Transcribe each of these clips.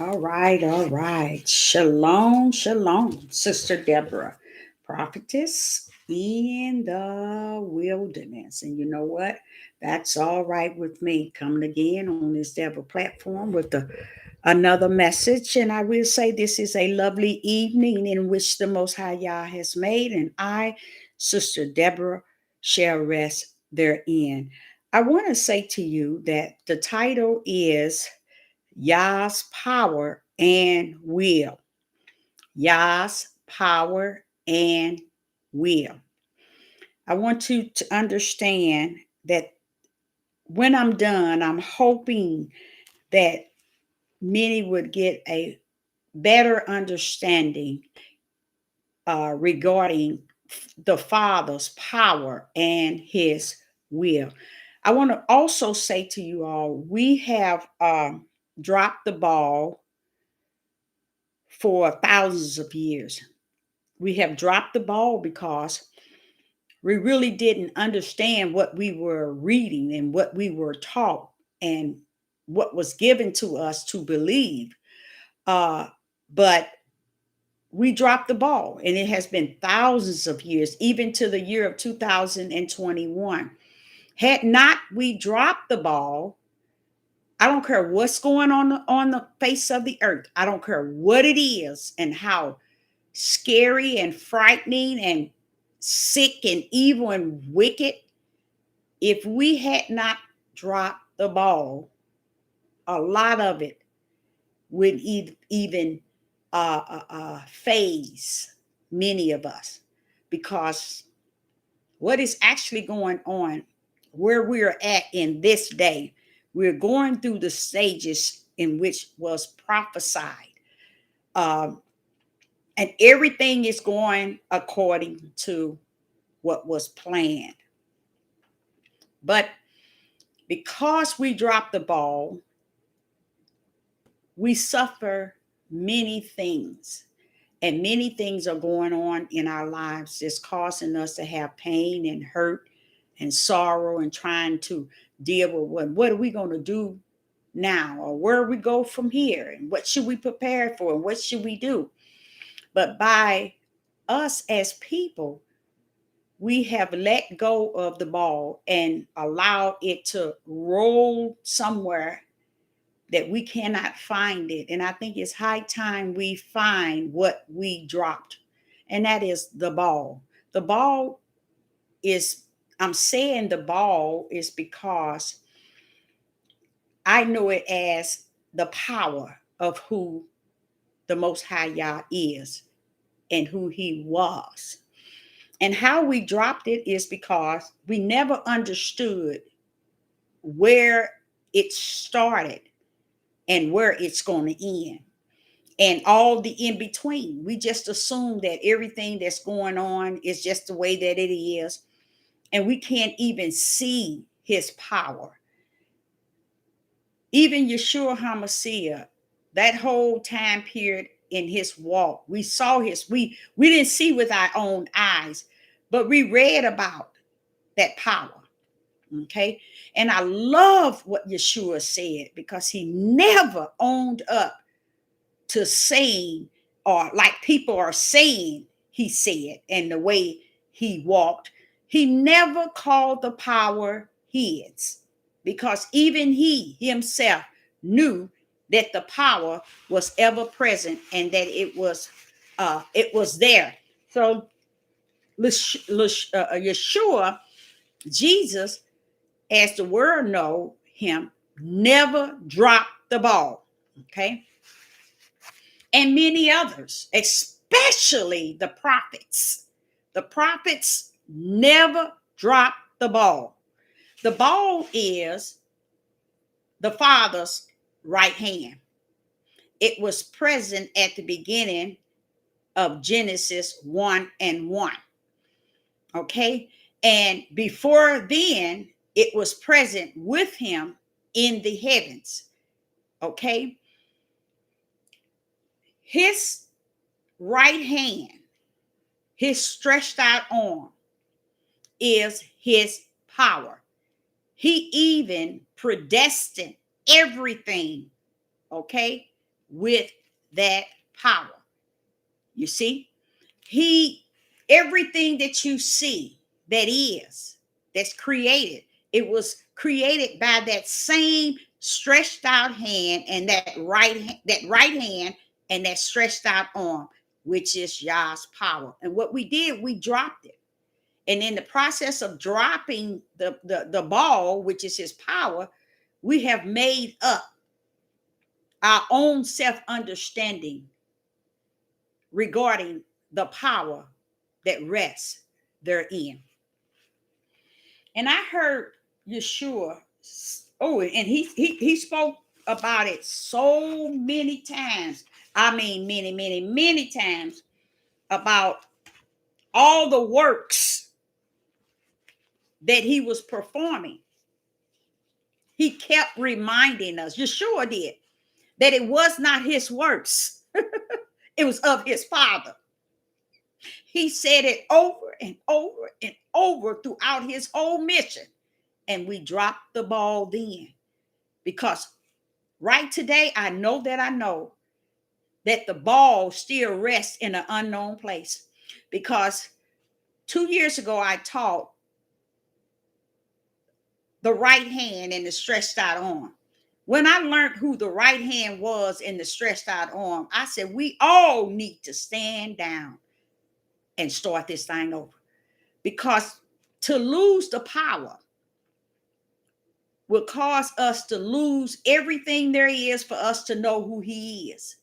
All right, all right. Shalom, shalom, Sister Deborah, prophetess in the wilderness. And you know what? That's all right with me. Coming again on this Deborah platform with another message. And I will say this is a lovely evening in which the Most High Yah has made, and I, Sister Deborah, shall rest therein. I want to say to you that the title is Yah's power and will. Yah's power and will. I want you to understand that when I'm done, I'm hoping that many would get a better understanding regarding the Father's power and his will. I want to also say to you all, we have dropped the ball for thousands of years. We have dropped the ball because we really didn't understand what we were reading and what we were taught and what was given to us to believe. But we dropped the ball, and it has been thousands of years, even to the year of 2021. Had not we dropped the ball, I don't care what's going on the face of the earth. I don't care what it is and how scary and frightening and sick and evil and wicked. If we had not dropped the ball, a lot of it would even phase many of us, because what is actually going on where we're at in this day, we're going through the stages in which was prophesied. Um, and everything is going according to what was planned. But because we dropped the ball, we suffer many things. And many things are going on in our lives that's causing us to have pain and hurt and sorrow and trying to deal with what are we going to do now, or where we go from here, and what should we prepare for, and what should we do. But by us as people, we have let go of the ball and allowed it to roll somewhere that we cannot find it. And I think it's high time we find what we dropped, and that is the ball. The ball is, I'm saying the ball is because I know it as the power of who the Most High Yah is and who he was. And how we dropped it is because we never understood where it started and where it's going to end and all the in between. We just assume that everything that's going on is just the way that it is, and we can't even see his power. Even Yeshua HaMashiach, that whole time period in his walk, we saw we didn't see with our own eyes, but we read about that power. Okay. And I love what Yeshua said, because he never owned up to saying, or like people are saying he said, and the way he walked. He never called the power his, because even he himself knew that the power was ever present and that it was there. So Yeshua, Jesus, as the world know him, never dropped the ball. Okay. And many others, especially the prophets. The prophets never drop the ball. The ball is the Father's right hand. It was present at the beginning of Genesis 1 and 1. Okay. And before then, it was present with him in the heavens. Okay. His right hand, his stretched out arm, is his power. He even predestined everything, okay, with that power. You see, everything that you see that's created, it was created by that same stretched out hand and that right hand and that stretched out arm, which is Yah's power. And what we did, we dropped it. And in the process of dropping the ball, which is his power, we have made up our own self-understanding regarding the power that rests therein. And I heard Yeshua, and he spoke about it so many times. I mean, many times, about all the works that he was performing. He kept reminding us, Yeshua did, that it was not his works. It was of his Father. He said it over and over and over throughout his whole mission. And we dropped the ball then. Because right today, I know that the ball still rests in an unknown place. Because 2 years ago, I taught the right hand and the stretched out arm. When I learned who the right hand was in the stretched out arm, I said, we all need to stand down and start this thing over. Because to lose the power will cause us to lose everything there is for us to know who he is.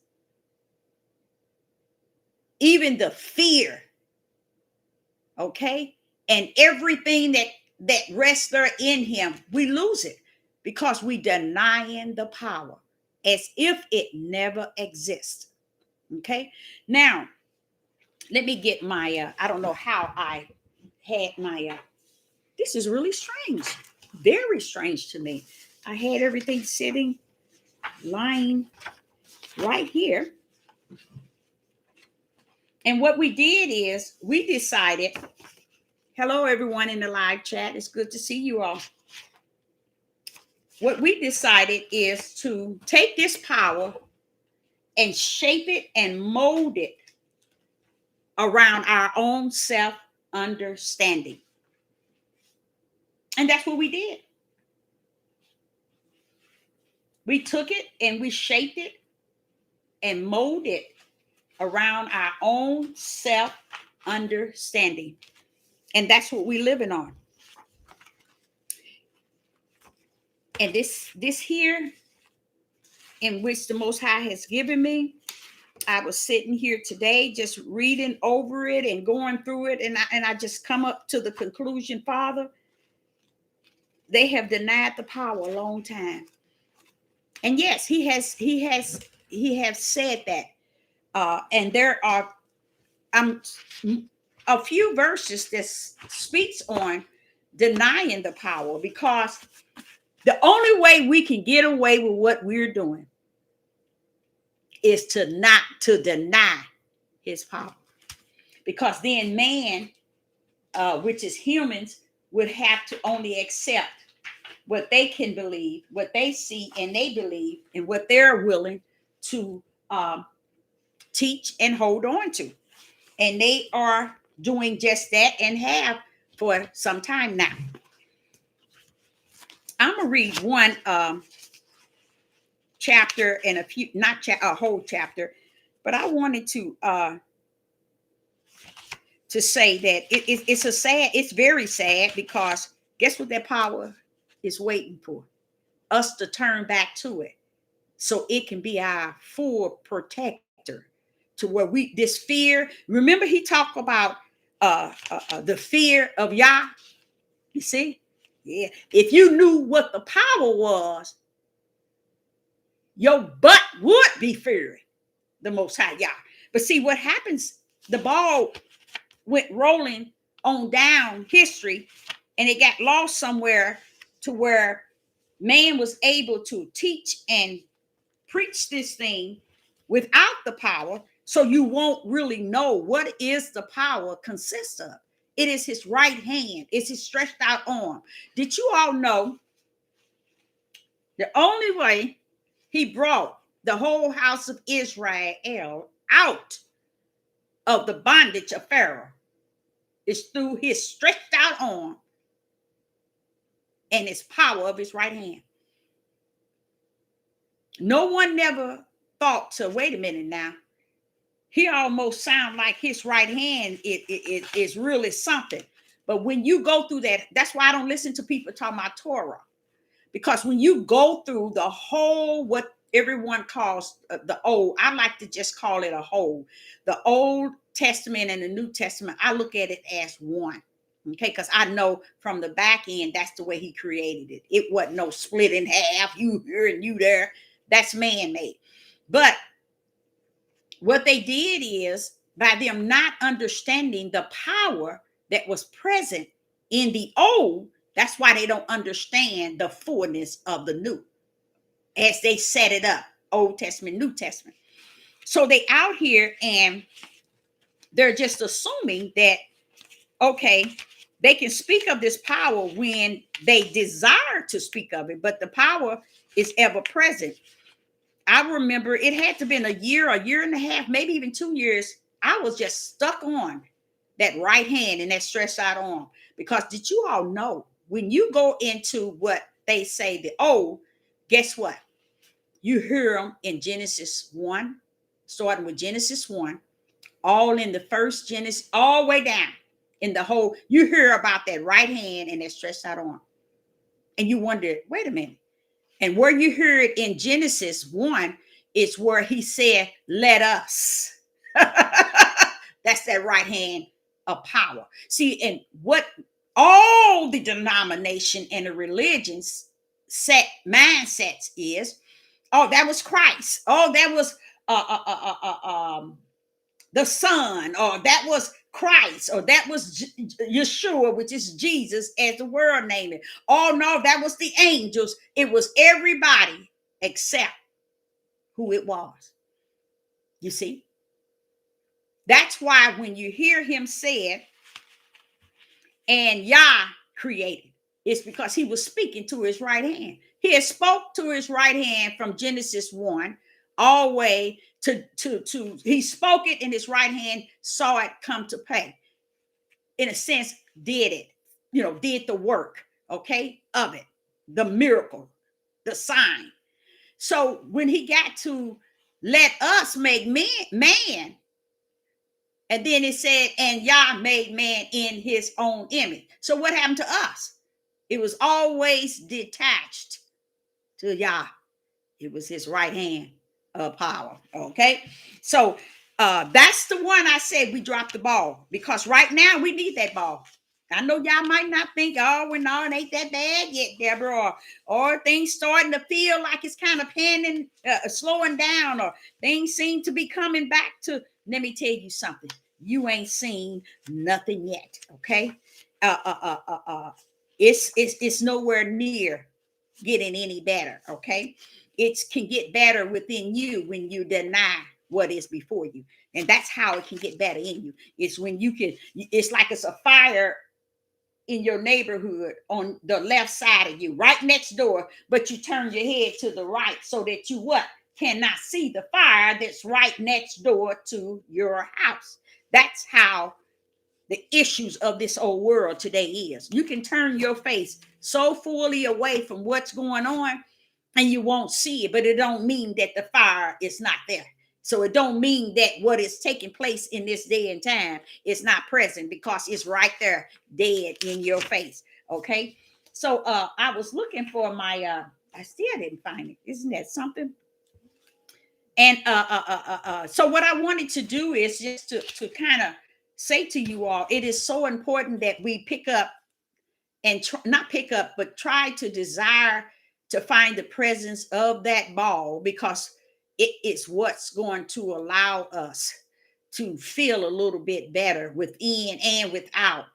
Even the fear, okay? And everything that rests there in him, we lose it because we denying the power as if it never exists. Okay? Now, let me get my, I don't know how I had my, this is really strange. Very strange to me. I had everything sitting, lying right here. And what we did is we decided, hello, everyone in the live chat. It's good to see you all. What we decided is to take this power and shape it and mold it around our own self-understanding. And that's what we did. We took it and we shaped it and molded it around our own self-understanding. And that's what we're living on. And this here, in which the Most High has given me, I was sitting here today just reading over it and going through it. And I just come up to the conclusion, Father, they have denied the power a long time. And yes, he has said that. And there are a few verses that speaks on denying the power, because the only way we can get away with what we're doing is to deny his power. Because then man, which is humans, would have to only accept what they can believe, what they see and they believe, and what they're willing to teach and hold on to. And they are doing just that and have for some time now. I'm going to read one chapter and a few, not a whole chapter, but I wanted to say that it's very sad, because guess what that power is waiting for? Us to turn back to it so it can be our full protector, to where this fear, remember he talked about the fear of Yah. You see? Yeah. If you knew what the power was, your butt would be fearing the Most High Yah. But see what happens, the ball went rolling on down history, and it got lost somewhere to where man was able to teach and preach this thing without the power, so you won't really know what is the power consists of. It is his right hand. It's his stretched out arm. Did you all know the only way he brought the whole house of Israel out of the bondage of Pharaoh is through his stretched out arm and his power of his right hand. No one never thought to, wait a minute now, he almost sound like his right hand is really something. But when you go through that, that's why I don't listen to people talking about Torah. Because when you go through the whole, what everyone calls the old, I like to just call it a whole, the Old Testament and the New Testament, I look at it as one. Okay, because I know from the back end, that's the way he created it. It wasn't no split in half, you here and you there. That's man-made. But what they did is, by them not understanding the power that was present in the old, that's why they don't understand the fullness of the new as they set it up, Old Testament, New Testament. So they out here and they're just assuming that, okay, they can speak of this power when they desire to speak of it, but the power is ever present. I remember it had to have been a year and a half, maybe even 2 years. I was just stuck on that right hand and that stretched out arm. Because did you all know, when you go into what they say the old, guess what? You hear them in Genesis 1, starting with Genesis 1, all in the first Genesis, all the way down in the whole, you hear about that right hand and that stretched out arm. And you wonder, wait a minute. And where you hear it in Genesis 1 is where he said, let us. That's that right hand of power. See, and what all the denomination and the religions set mindsets is, oh, that was Christ. Oh, that was the Son, or that was Christ, or that was Yeshua, which is Jesus, as the world named it. Oh, no, that was the angels. It was everybody except who it was. You see? That's why when you hear him say, and Yah created, it's because he was speaking to his right hand. He had spoke to his right hand from Genesis 1 all the way to he spoke it in his right hand, saw it come to pay. In a sense, did it, did the work, okay, of it, the miracle, the sign. So when he got to let us make man, and then it said, and Yah made man in his own image. So what happened to us? It was always detached to Yah. It was his right hand of power. Okay. So that's the one I said we dropped the ball, because right now we need that ball. I know y'all might not think, oh, well, no, it ain't that bad yet, Deborah, or things starting to feel like it's kind of panning, slowing down, or things seem to be coming back to. Let me tell you something. You ain't seen nothing yet. Okay. It's nowhere near getting any better. Okay. It can get better within you when you deny what is before you. And that's how it can get better in you. It's when you can, it's like it's a fire in your neighborhood on the left side of you, right next door, but you turn your head to the right so that you what? Cannot see the fire that's right next door to your house. That's how the issues of this old world today is. You can turn your face so fully away from what's going on and you won't see it, but it don't mean that the fire is not there. So it don't mean that what is taking place in this day and time is not present, because it's right there dead in your face. Okay. So I was looking for my I still didn't find it. Isn't that something? And so what I wanted to do is just to kind of say to you all, it is so important that we pick up and not pick up, but try to desire to find the presence of that ball, because it is what's going to allow us to feel a little bit better within and without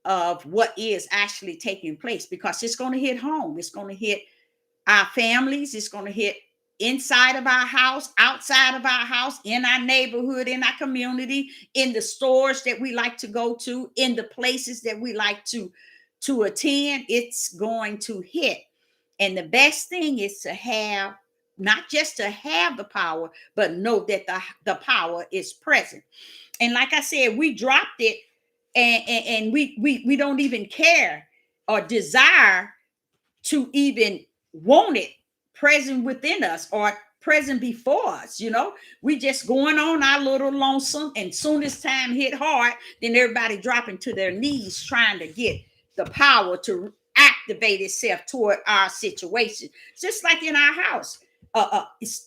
of what is actually taking place, because it's going to hit home. It's going to hit our families. It's going to hit inside of our house, outside of our house, in our neighborhood, in our community, in the stores that we like to go to, in the places that we like to attend. It's going to hit. And the best thing is to have not just to have the power, but know that the power is present. And like I said, we dropped it, and we don't even care or desire to even want it present within us or present before us. We just going on our little lonesome, and soon as time hit hard, then everybody dropping to their knees trying to get the power to activate itself toward our situation. Just like in our house,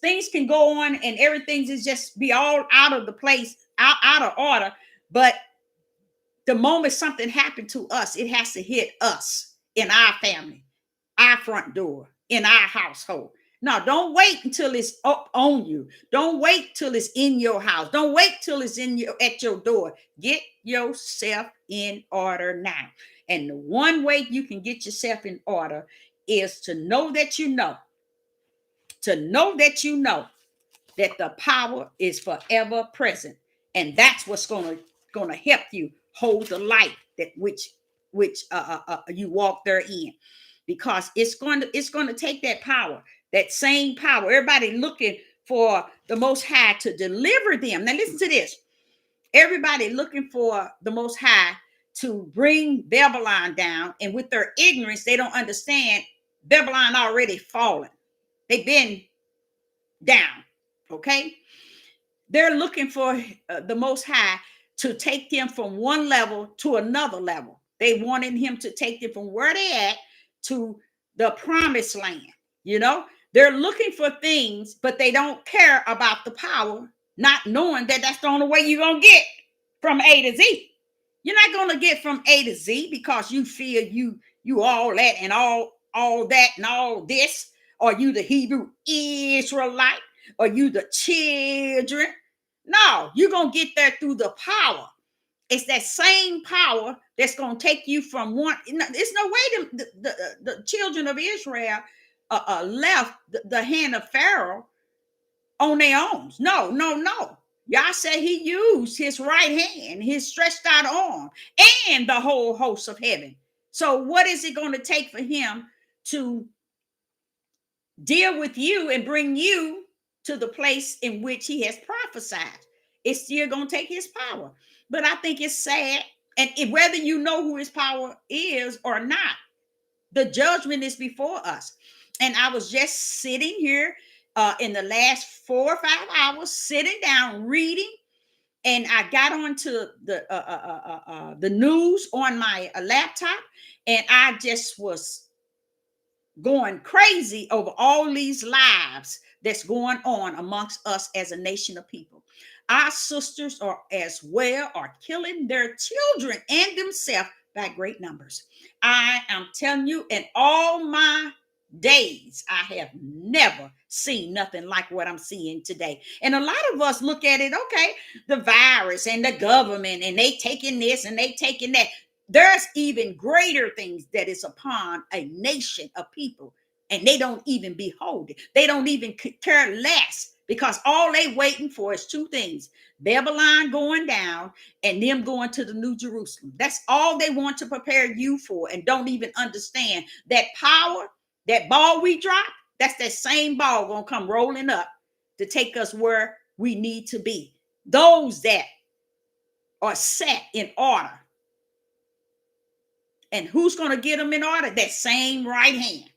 things can go on and everything is just be all out of the place, out of order, but the moment something happened to us, it has to hit us in our family, our front door, in our household. No, don't wait until it's up on you. Don't wait till it's in your house. Don't wait till it's at your door. Get yourself in order now. And the one way you can get yourself in order is to know that you know that the power is forever present, and that's what's gonna help you hold the light that which you walk therein, because it's going to take that power, that same power. Everybody looking for the Most High to deliver them. Now listen to this. Everybody looking for the Most High to bring Babylon down, and with their ignorance, they don't understand Babylon already fallen. They've been down. Okay, they're looking for the Most High to take them from one level to another level. They wanted him to take them from where they at to the promised land. They're looking for things, but they don't care about the power, not knowing that that's the only way you're going to get from A to Z. You're not going to get from A to Z because you feel you all that and all that and all this, or you the Hebrew Israelite, or you the children. No, you're going to get there through the power. It's that same power that's going to take you from one. There's no way the children of Israel left the hand of Pharaoh on their own. No, no, no. Yah said he used his right hand, his stretched out arm, and the whole host of heaven. So what is it going to take for him to deal with you and bring you to the place in which he has prophesied? It's still going to take his power. But I think it's sad. And whether you know who his power is or not, the judgment is before us. And I was just sitting here in the last 4 or 5 hours, sitting down, reading. And I got onto the news on my laptop. And I just was going crazy over all these lives that's going on amongst us as a nation of people. Our sisters are as well are killing their children and themselves by great numbers. I am telling you, in all my days, I have never seen nothing like what I'm seeing today. And a lot of us look at it, okay, the virus and the government, and they taking this and they taking that. There's even greater things that is upon a nation of people, and they don't even behold it. They don't even care less, because all they waiting for is two things: Babylon going down and them going to the New Jerusalem. That's all they want to prepare you for, and don't even understand that power, that ball we drop, that's that same ball going to come rolling up to take us where we need to be. Those that are set in order. And who's going to get them in order? That same right hand,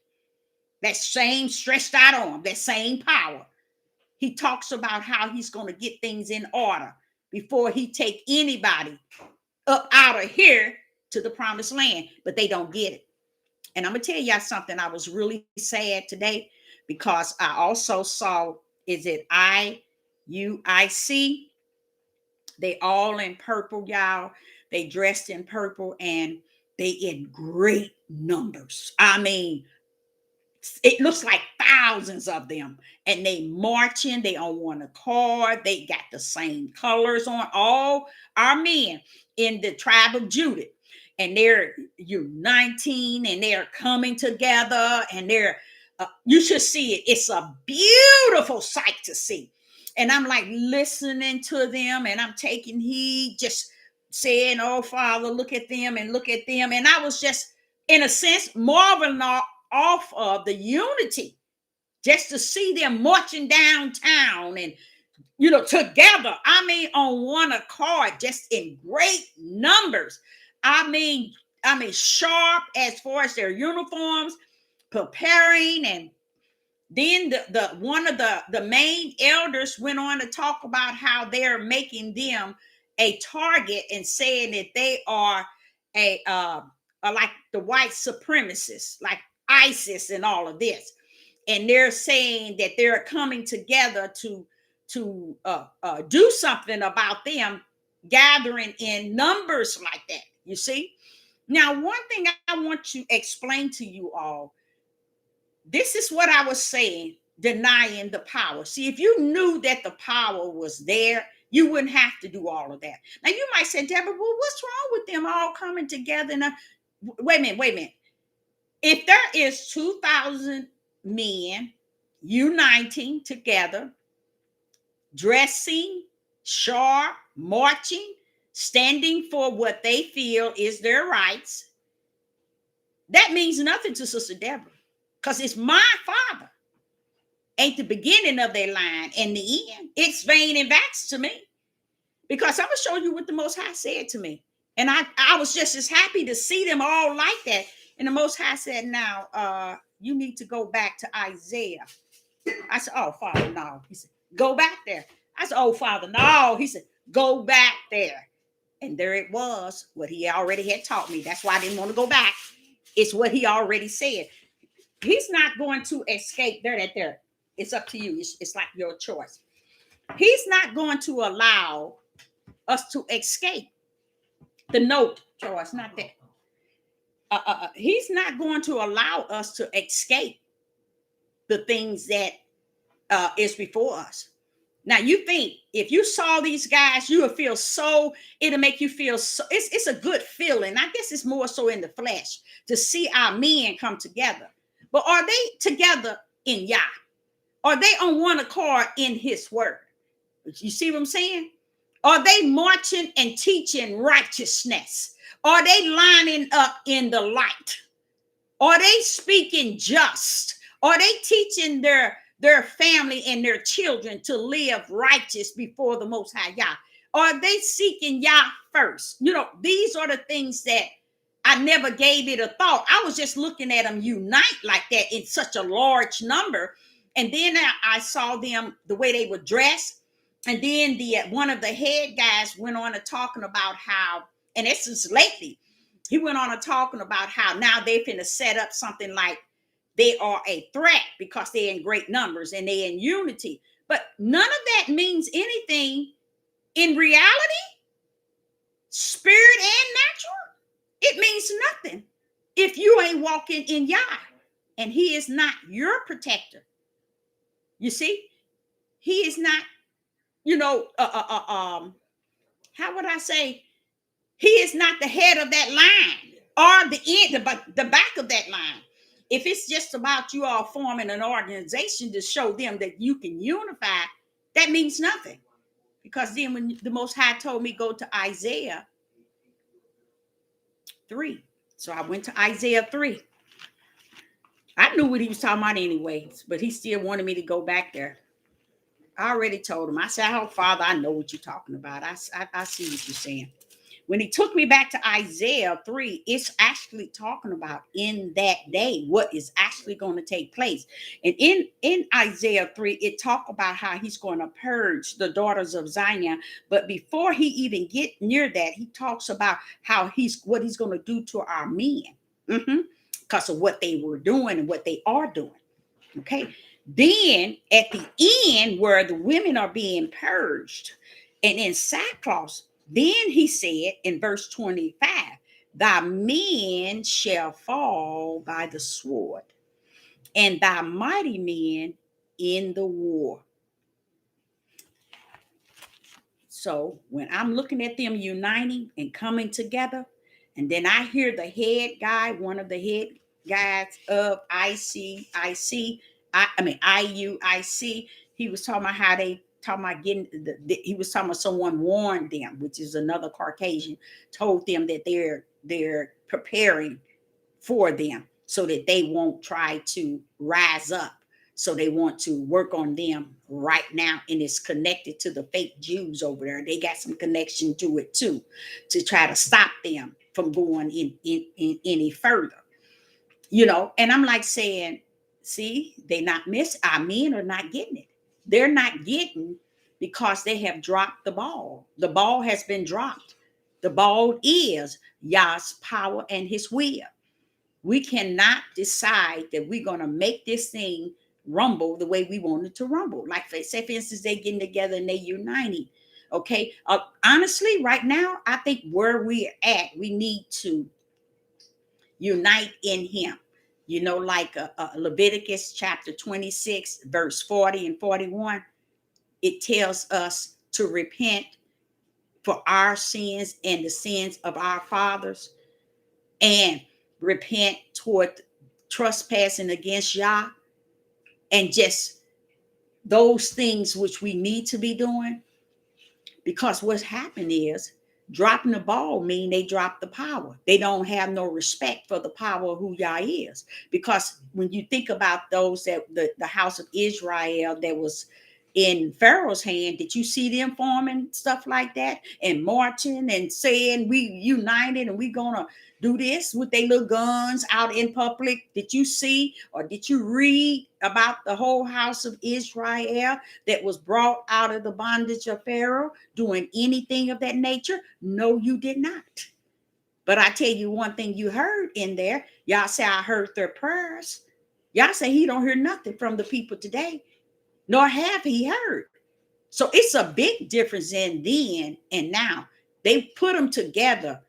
that same stretched out arm, that same power. He talks about how he's going to get things in order before he take anybody up out of here to the promised land, but they don't get it. And I'm going to tell y'all something. I was really sad today because I also saw, is it IUIC? They all in purple, y'all. They dressed in purple, and they in great numbers. I mean, it looks like thousands of them, and they marching. They on one accord. They got the same colors on. All our men in the tribe of Judah, and they're uniting, and they're coming together, and they're you should see it. It's a beautiful sight to see. And I'm like listening to them, and I'm taking heed, just saying, "Oh, Father, look at them and look at them." And I was just, in a sense, marveling off of the unity just to see them marching downtown and, together. I mean, on one accord, just in great numbers. I mean, sharp as far as their uniforms, preparing. And then the one of the main elders went on to talk about how they're making them a target and saying that they are like the white supremacists, like ISIS and all of this. And they're saying that they're coming together to do something about them gathering in numbers like that. You see? Now, one thing I want to explain to you all, this is what I was saying, denying the power. See, if you knew that the power was there, you wouldn't have to do all of that. Now, you might say, Deborah, well, what's wrong with them all coming together? Wait a minute. If there is 2,000 men uniting together, dressing sharp, marching, standing for what they feel is their rights, that means nothing to Sister Deborah, because it's my father. Ain't the beginning of their line and the end. It's vain and vexed to me, because I'm going to show you what the Most High said to me. And I was just as happy to see them all like that. And the Most High said, now, you need to go back to Isaiah. I said, oh, Father, no. He said, go back there. I said, oh, Father, no. He said, go back there. And there it was, what he already had taught me. That's why I didn't want to go back. It's what he already said. He's not going to escape. There. It's up to you. It's like your choice. He's not going to allow us to escape. The note choice, not that. He's not going to allow us to escape the things that is before us. Now, you think if you saw these guys, you would feel so, it'll make you feel so, it's a good feeling. I guess it's more so in the flesh to see our men come together. But are they together in Yah? Are they on one accord in his word? You see what I'm saying? Are they marching and teaching righteousness? Are they lining up in the light? Are they speaking just? Are they teaching their family and their children to live righteous before the Most High Yah? Are they seeking Yah first? These are the things that I never gave it a thought. I was just looking at them unite like that in such a large number. And then I saw them, the way they were dressed. And then one of the head guys went on to talking about how, and this is lately, he went on to talking about how now they're finna set up something like they are a threat because they're in great numbers and they're in unity. But none of that means anything in reality, spirit and natural. It means nothing if you ain't walking in Yah and he is not your protector. You see, he is not, how would I say? He is not the head of that line or the end, the back of that line. If it's just about you all forming an organization to show them that you can unify, that means nothing. Because then when the Most High told me go to Isaiah 3. So I went to Isaiah 3. I knew what he was talking about anyways, but he still wanted me to go back there. I already told him. I said, oh, Father, I know what you're talking about. I see what you're saying. When he took me back to Isaiah 3, it's actually talking about in that day what is actually going to take place. And in Isaiah 3, it talks about how he's going to purge the daughters of Zion. But before he even get near that, he talks about what he's going to do to our men because of what they were doing and what they are doing. Okay. Then at the end, where the women are being purged and in sackcloth, then he said in verse 25, thy men shall fall by the sword, and thy mighty men in the war. So when I'm looking at them uniting and coming together, and then I hear the head guy, one of the head guys of IUIC, he was talking about how they talking about getting he was talking about someone warned them, which is another Caucasian, told them that they're preparing for them so that they won't try to rise up. So they want to work on them right now, and it's connected to the fake Jews over there. They got some connection to it too, to try to stop them from going in any further. And I'm like saying, see, they not miss our men are not getting it. They're not getting, because they have dropped the ball. The ball has been dropped. The ball is Yah's power and his will. We cannot decide that we're going to make this thing rumble the way we want it to rumble. Like, say, for instance, they getting together and they uniting. Okay. Honestly, right now, I think where we're at, we need to unite in him. Like Leviticus chapter 26, verse 40 and 41, it tells us to repent for our sins and the sins of our fathers, and repent toward trespassing against Yah, and just those things which we need to be doing. Because what's happened is, dropping the ball mean they drop the power. They don't have no respect for the power of who Yah is. Because when you think about those that the house of Israel that was in Pharaoh's hand, did you see them forming stuff like that and marching and saying we united and we gonna do this with their little guns out in public? Did you see, or did you read about the whole house of Israel that was brought out of the bondage of Pharaoh doing anything of that nature? No, you did not. But I tell you one thing you heard in there. Y'all say, I heard their prayers. Y'all say he don't hear nothing from the people today, nor have he heard. So it's a big difference in then and now. They put them together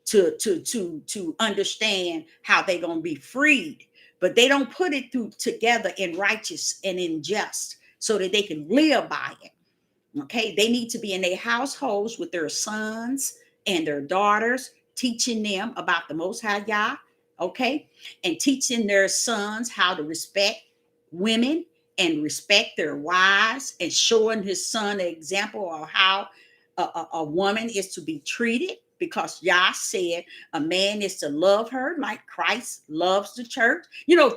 to understand how they're going to be freed, but they don't put it together in righteous and in just so that they can live by it. Okay, they need to be in their households with their sons and their daughters, teaching them about the Most High Yah, okay, and teaching their sons how to respect women and respect their wives, and showing his son an example of how a woman is to be treated, because Yah said a man is to love her like Christ loves the church,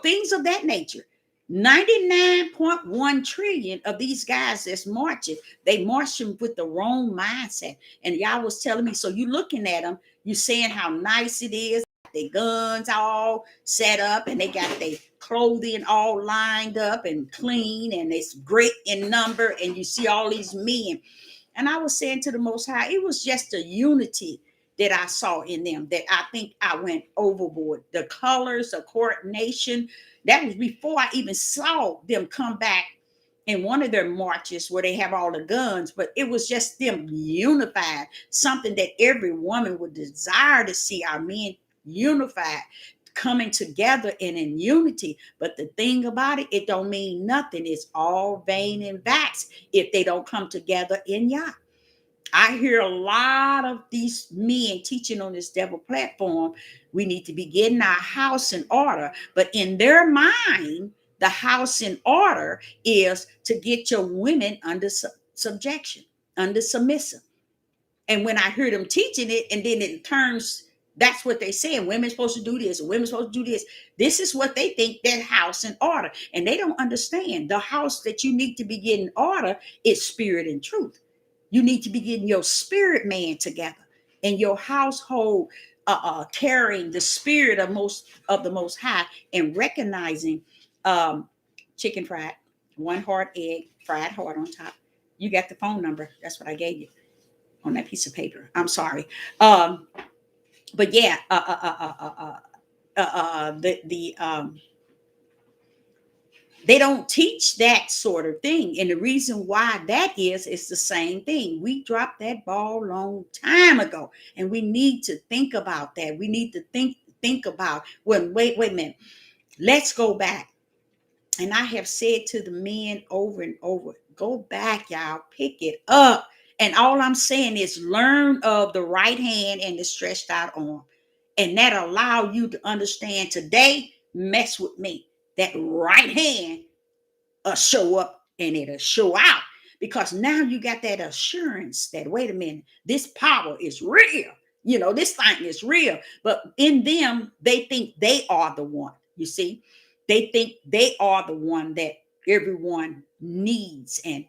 things of that nature. 99.1 trillion of these guys that's marching, they marching with the wrong mindset. And y'all was telling me, so you looking at them, you saying how nice it is, their guns all set up, and they got their clothing all lined up and clean, and it's great in number, and you see all these men. And I was saying to the Most High, it was just a unity that I saw in them that I think I went overboard. The colors, the coordination, that was before I even saw them come back in one of their marches where they have all the guns, but it was just them unified, something that every woman would desire to see our men unified, coming together and in unity. But the thing about it, it don't mean nothing. It's all vain and vax if they don't come together in Yah. I hear a lot of these men teaching on this devil platform. We need to be getting our house in order. But in their mind, the house in order is to get your women under subjection, under submissive. And when I hear them teaching it, and then it turns, that's what they say. Women's supposed to do this, and women's supposed to do this. This is what they think, that house in order. And they don't understand the house that you need to be getting order is spirit and truth. You need to be getting your spirit man together and your household, carrying the spirit of the Most High, and recognizing chicken fried, one hard egg, fried hard on top. You got the phone number. That's what I gave you on that piece of paper. I'm sorry. But yeah, they don't teach that sort of thing. And the reason why that is, it's the same thing. We dropped that ball a long time ago. And we need to think about that. We need to think about, well, wait a minute. Let's go back. And I have said to the men over and over, go back, y'all, pick it up. And all I'm saying is learn of the right hand and the stretched out arm. And that allow you to understand today, mess with me. That right hand show up and it'll show out, because now you got that assurance that, wait a minute, this power is real. This thing is real. But in them, they think they are the one. You see, they think they are the one that everyone needs and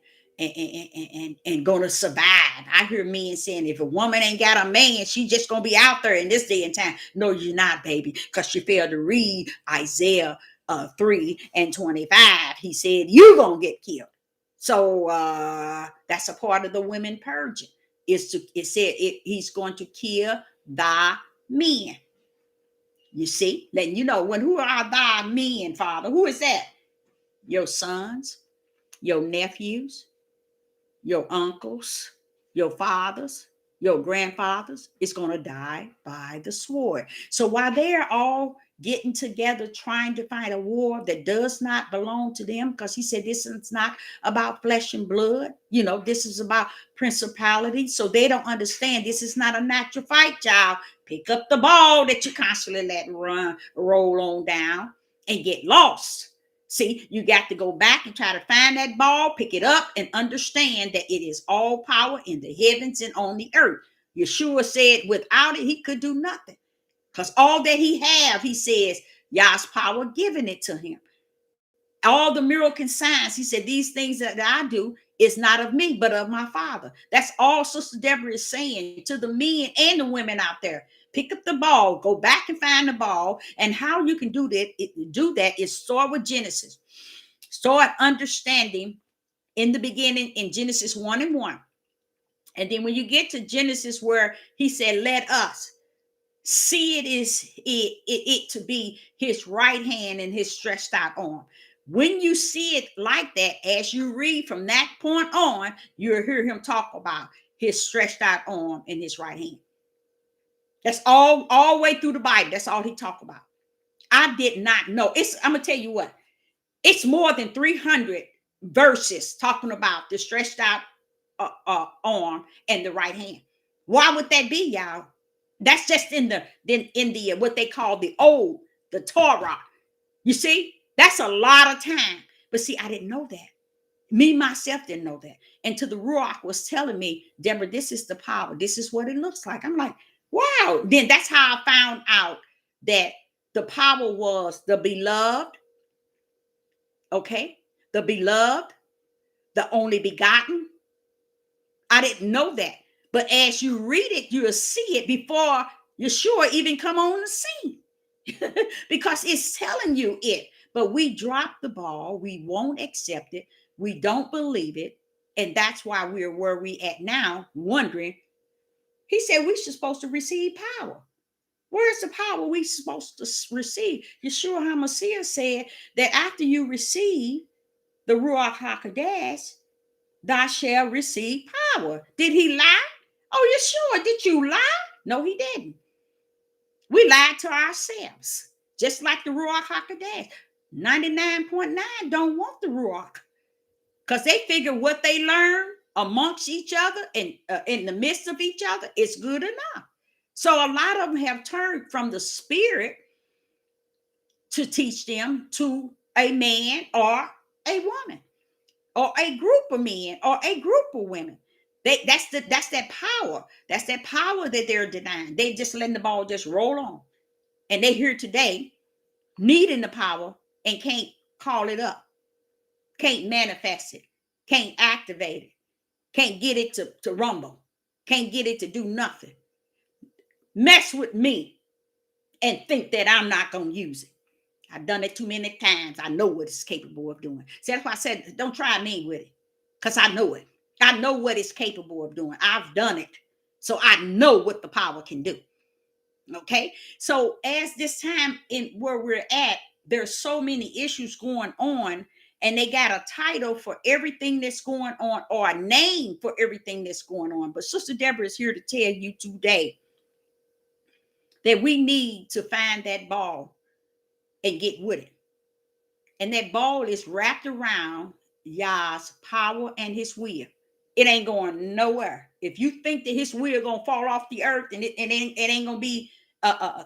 gonna survive. I hear men saying if a woman ain't got a man, she just gonna be out there in this day and time. No, you're not, baby, because you failed to read Isaiah 3:25. He said you gonna get killed. So that's a part of the women purging. It said he's going to kill thy men. You see, letting you know when who are thy men, Father? Who is that? Your sons, your nephews, your uncles, your fathers, your grandfathers is going to die by the sword. So while they're all getting together trying to fight a war that does not belong to them, because he said this is not about flesh and blood, this is about principality. So they don't understand this is not a natural fight, child. Pick up the ball that you constantly let roll on down and get lost. See, you got to go back and try to find that ball, pick it up, and understand that it is all power in the heavens and on the earth. Yeshua said without it, he could do nothing. Because all that he have, he says, Yah's power giving it to him. All the miracle signs, he said, these things that I do is not of me, but of my Father. That's all Sister Deborah is saying to the men and the women out there. Pick up the ball, go back and find the ball. And how you can do that is start with Genesis. Start understanding in the beginning in Genesis 1:1. And then when you get to Genesis where he said, let us see it to be his right hand and his stretched out arm. When you see it like that, as you read from that point on, you'll hear him talk about his stretched out arm and his right hand. That's all the way through the Bible. That's all he talked about. I did not know. I'm gonna tell you what. It's more than 300 verses talking about the stretched out arm and the right hand. Why would that be, y'all? That's just in the what they call the Torah. You see, that's a lot of time. But see, I didn't know that. Me myself didn't know that. And to the Ruach was telling me, Deborah, this is the power. This is what it looks like. I'm like, wow. Then that's how I found out that the power was the beloved. Okay, the beloved, the only begotten. I didn't know that. But as you read it, you'll see it before Yeshua even come on the scene. Because it's telling you it. But we drop the ball. We won't accept it. We don't believe it. And that's why we're where we at now, wondering. He said we're supposed to receive power. Where's the power we supposed to receive? Yeshua HaMashiach said that after you receive the Ruach HaKodesh, thou shalt receive power. Did he lie? Oh, Yeshua, did you lie? No, he didn't. We lied to ourselves, just like the Ruach HaKodesh. 99.9 don't want the Ruach because they figure what they learn amongst each other and in the midst of each other is good enough. So a lot of them have turned from the Spirit to teach them to a man or a woman or a group of men or a group of women. That's that power. That's that power that they're denying. They just letting the ball just roll on. And they here today needing the power and can't call it up, can't manifest it, can't activate it, can't get it to rumble, can't get it to do nothing. Mess with me and think that I'm not going to use it. I've done it too many times. I know what it's capable of doing. So that's why I said, don't try me with it, because I know it. I know what it's capable of doing. I've done it. So I know what the power can do. Okay. So as this time in where we're at, there's so many issues going on, and they got a title for everything that's going on or a name for everything that's going on. But Sister Deborah is here to tell you today that we need to find that ball and get with it. And that ball is wrapped around Yah's power and his will. It ain't going nowhere. If you think that his will gonna fall off the earth and it ain't gonna be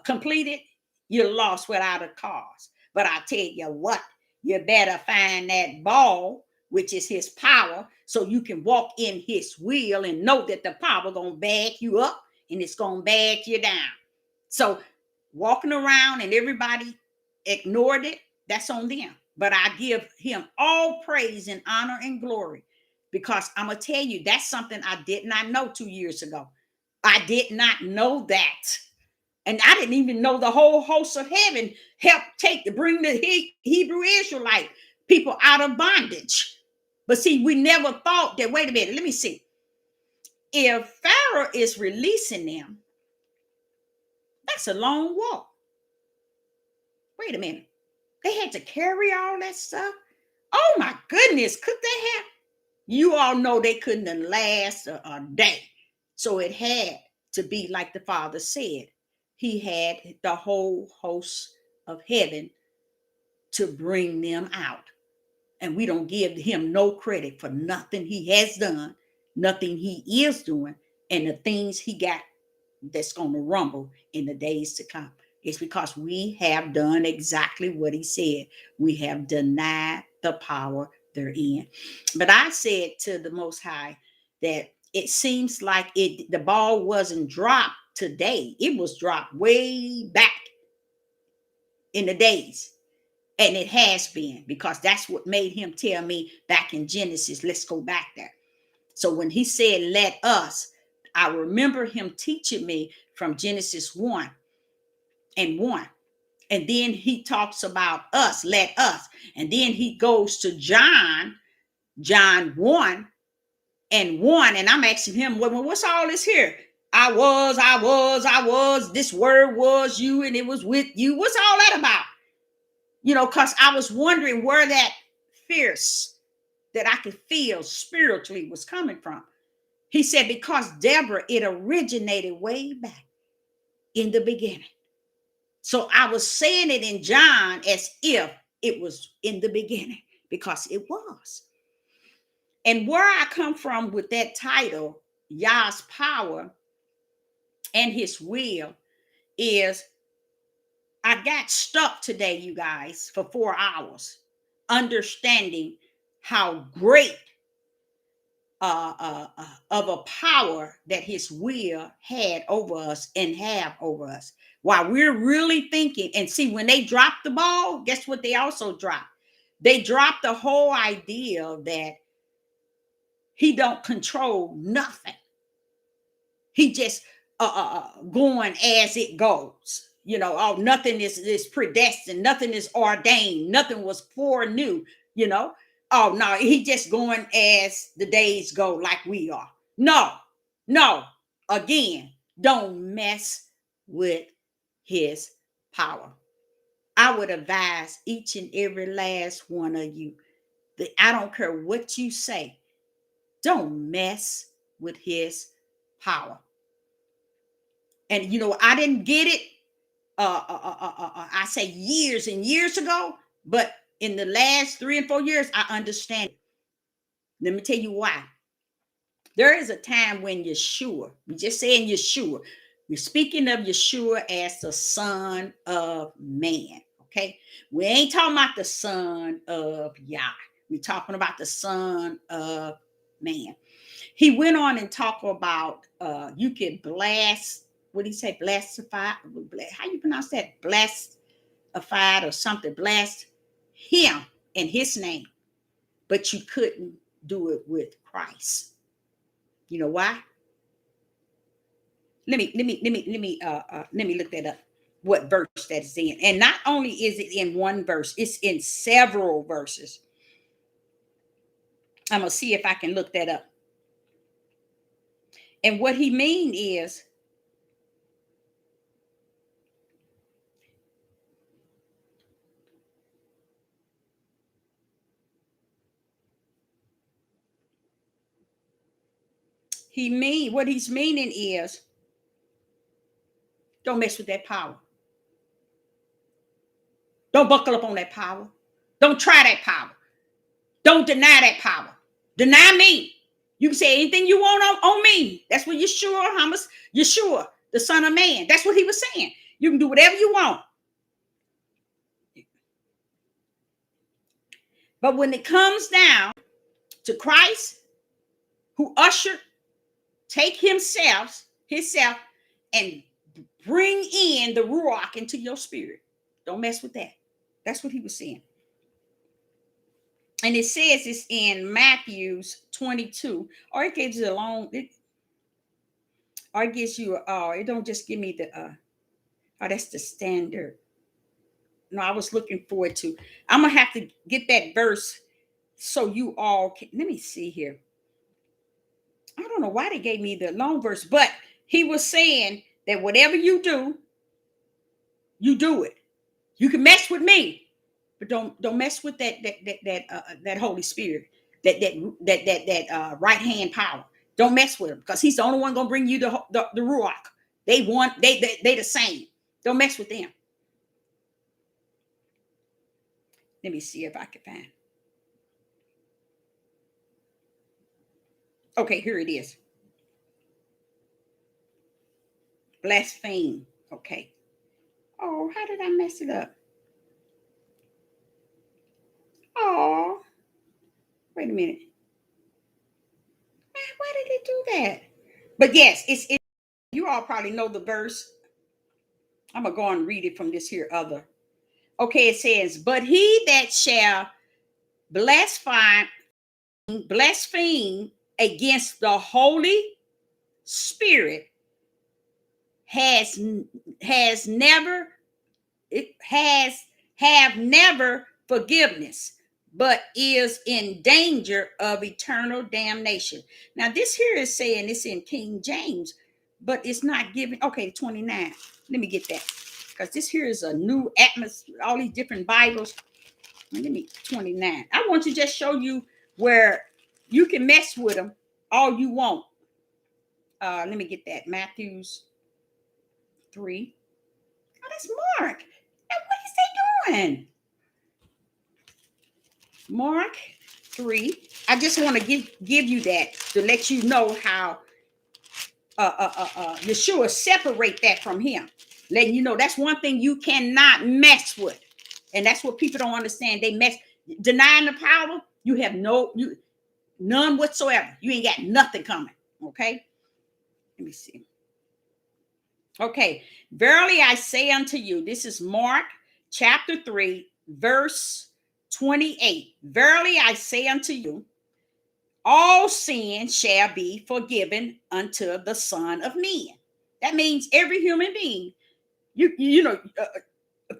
completed, you're lost without a cause. But I tell you what, you better find that ball, which is his power, so you can walk in his will and know that the power gonna back you up and it's gonna back you down. So walking around and everybody ignored it, that's on them. But I give him all praise and honor and glory, because I'm going to tell you, that's something I did not know 2 years ago. I did not know that. And I didn't even know the whole host of heaven helped bring the Hebrew Israelite people out of bondage. But see, we never thought that, wait a minute, let me see. If Pharaoh is releasing them, that's a long walk. Wait a minute. They had to carry all that stuff. Oh my goodness, could they have? You all know they couldn't have last a day. So it had to be like the Father said. He had the whole host of heaven to bring them out. And we don't give him no credit for nothing he has done, nothing he is doing, and the things he got that's going to rumble in the days to come. It's because we have done exactly what he said. We have denied the power therein. But I said to the Most High that it seems like the ball wasn't dropped today. It was dropped way back in the days. And it has been, because that's what made him tell me back in Genesis, let's go back there. So when he said, let us, I remember him teaching me from Genesis 1 and 1. And then he talks about us, let us. And then he goes to John 1 and 1. And I'm asking him, well, what's all this here? I was, this word was you, and it was with you. What's all that about? Because I was wondering where that fierce that I could feel spiritually was coming from. He said, because Deborah, it originated way back in the beginning. So I was saying it in John as if it was in the beginning, because it was. And where I come from with that title, Yah's power and his will, is I got stuck today, you guys, for 4 hours, understanding how great of a power that his will had over us and have over us. While we're really thinking, and see, when they drop the ball, guess what they also drop? They drop the whole idea that he don't control nothing. He just going as it goes. Nothing is predestined, nothing is ordained, nothing was foreknew, Oh no, he just going as the days go, like we are. No. Again, don't mess with his power. I would advise each and every last one of you that I don't care what you say, don't mess with his power. And I didn't get it. I say years and years ago, but in the last 3 and 4 years, I understand it. Let me tell you why. There is a time when Yeshua, we're just saying Yeshua, we're speaking of Yeshua as the Son of Man. Okay, we ain't talking about the Son of Yah. We're talking about the Son of Man. He went on and talked about you can blast. What did he say? Blastify. How you pronounce that? Blastified or something. Blast him in his name, but you couldn't do it with Christ. You know why? Let me look that up. What verse that is in? And not only is it in one verse, it's in several verses. I'm gonna see if I can look that up. And what he mean is, what he's meaning is, don't mess with that power. Don't buckle up on that power. Don't try that power. Don't deny that power. Deny me. You can say anything you want on me. That's what Yeshua, the Son of Man. That's what he was saying. You can do whatever you want. But when it comes down to Christ, who take himself, and bring in the Ruach into your spirit. Don't mess with that. That's what he was saying. And it says it's in Matthew's 22, or it gives you a long, or it gives you, it don't just give me the, oh, that's the standard. No, I was looking forward to, I'm going to have to get that verse so you all can, let me see here. I don't know why they gave me the long verse, but he was saying that whatever you do, you do it. You can mess with me, but don't mess with that Holy Spirit, that right hand power. Don't mess with him because he's the only one gonna bring you the ruach. They the same. Don't mess with them. Let me see if I can find. Okay, here it is. Blaspheme. Okay. Oh, how did I mess it up? Oh, wait a minute. Why did it do that? But yes, it's you all probably know the verse. I'm gonna go and read it from this here other. Okay, it says, but he that shall blaspheme against the Holy Spirit has never it has have never forgiveness, but is in danger of eternal damnation. Now, this here is saying it's in King James, but it's not giving. Okay, 29. Let me get that because this here is a new atmosphere. All these different Bibles. Let me 29. I want to just show you where you can mess with them all you want. Let me get that. Matthew's 3. Oh, that's Mark. Now, what is they doing? Mark 3. I just want to give you that to let you know how Yeshua separate that from him. Letting you know that's one thing you cannot mess with. And that's what people don't understand. They denying the power, you have none whatsoever. You ain't got nothing coming. Okay. Let me see. Okay. Verily I say unto you, this is Mark chapter 3, verse 28. Verily I say unto you, all sin shall be forgiven unto the Son of Man. That means every human being,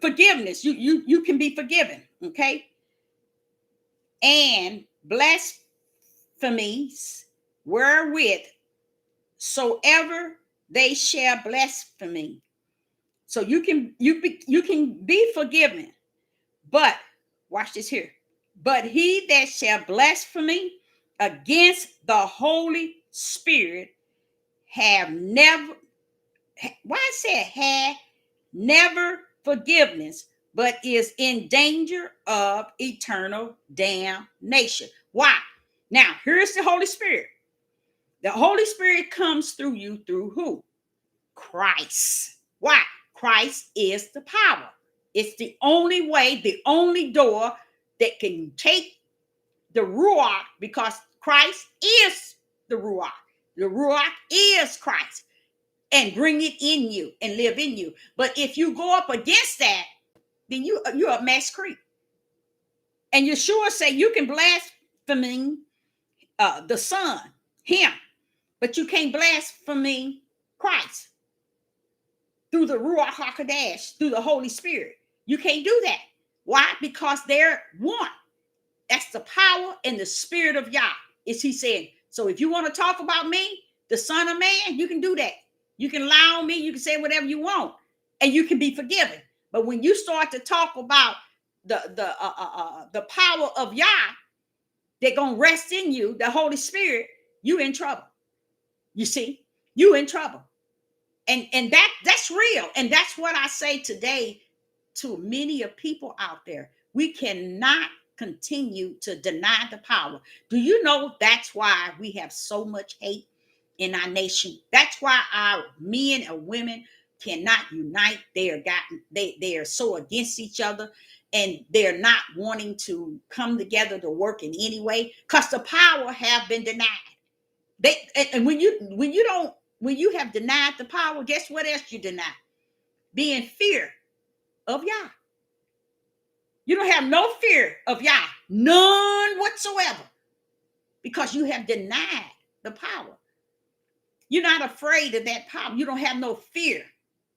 forgiveness. You can be forgiven. Okay. And blasphemies wherewith soever they shall blaspheme. So you can be forgiven, but watch this here. But he that shall blaspheme against the Holy Spirit have never. Why I said had never forgiveness, but is in danger of eternal damnation. Why? Now, here's the Holy Spirit. The Holy Spirit comes through you through who? Christ. Why? Christ is the power. It's the only way, the only door that can take the Ruach, because Christ is the Ruach. The Ruach is Christ, and bring it in you and live in you. But if you go up against that, then you're a mass creep. And Yeshua say you can blaspheme the Son, him, but you can't blaspheme Christ through the Ruach HaKodesh, through the Holy Spirit. You can't do that. Why? Because they're one. That's the power and the Spirit of Yah, is he saying. So if you want to talk about me, the Son of Man, you can do that. You can lie on me. You can say whatever you want, and you can be forgiven. But when you start to talk about the power of Yah that's gonna rest in you, the Holy Spirit, you in trouble. You see, you in trouble, and that's real, and that's what I say today to many of people out there. We cannot continue to deny the power. Do you know that's why we have so much hate in our nation? That's why our men and women cannot unite. They are so against each other, and they're not wanting to come together to work in any way because the power have been denied. And when you have denied the power, guess what else you deny? Being fear of Yah. You don't have no fear of Yah None whatsoever. Because you have denied the power. You're not afraid of that power. You don't have no fear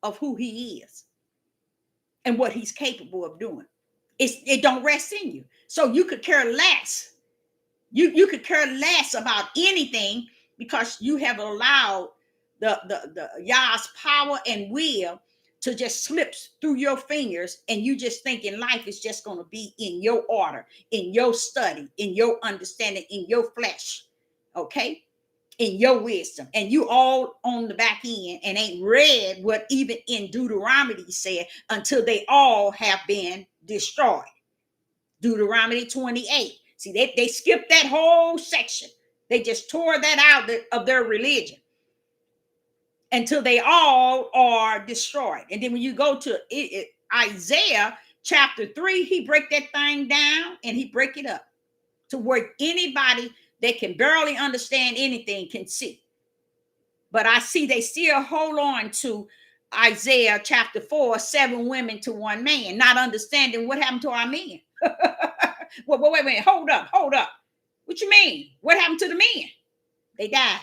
of who he is and what he's capable of doing. It don't rest in you. So you could care less. You could care less about anything because you have allowed the Yah's power and will to just slip through your fingers, and you just thinking life is just going to be in your order, in your study, in your understanding, in your flesh, okay, in your wisdom, and you all on the back end and ain't read what even in Deuteronomy said until they all have been destroyed. Deuteronomy 28. See, they skipped that whole section. They just tore that out of their religion until they all are destroyed. And then when you go to Isaiah chapter 3, he break that thing down and he break it up to where anybody that can barely understand anything can see. But I see they still hold on to Isaiah chapter 4, 7 women to 1 man, not understanding what happened to our men. Well, wait a minute. Hold up. What you mean? What happened to the men? They died.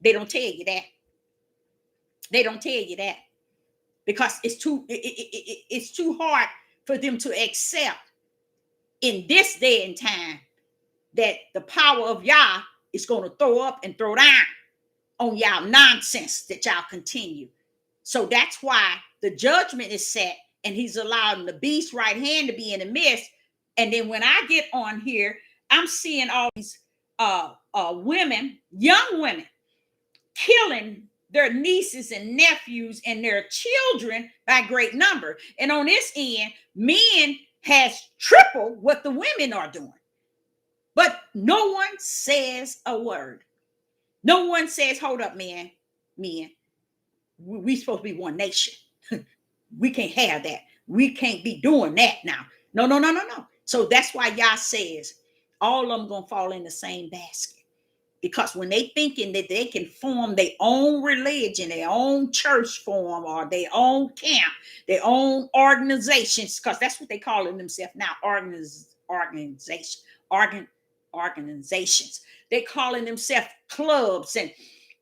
They don't tell you that. They don't tell you that because it's too hard for them to accept in this day and time that the power of Yah is going to throw up and throw down on y'all nonsense that y'all continue. So that's why the judgment is set, and he's allowing the beast right hand to be in the midst. And then when I get on here, I'm seeing all these women, young women, killing their nieces and nephews and their children by great number. And on this end, men has tripled what the women are doing. But no one says a word. No one says, hold up, man. We supposed to be one nation. We can't have that. We can't be doing that now. No. So that's why Yah says all of them gonna fall in the same basket. Because when they thinking that they can form their own religion, their own church form, or their own camp, their own organizations, because that's what they calling themselves now, organizations. They calling themselves clubs and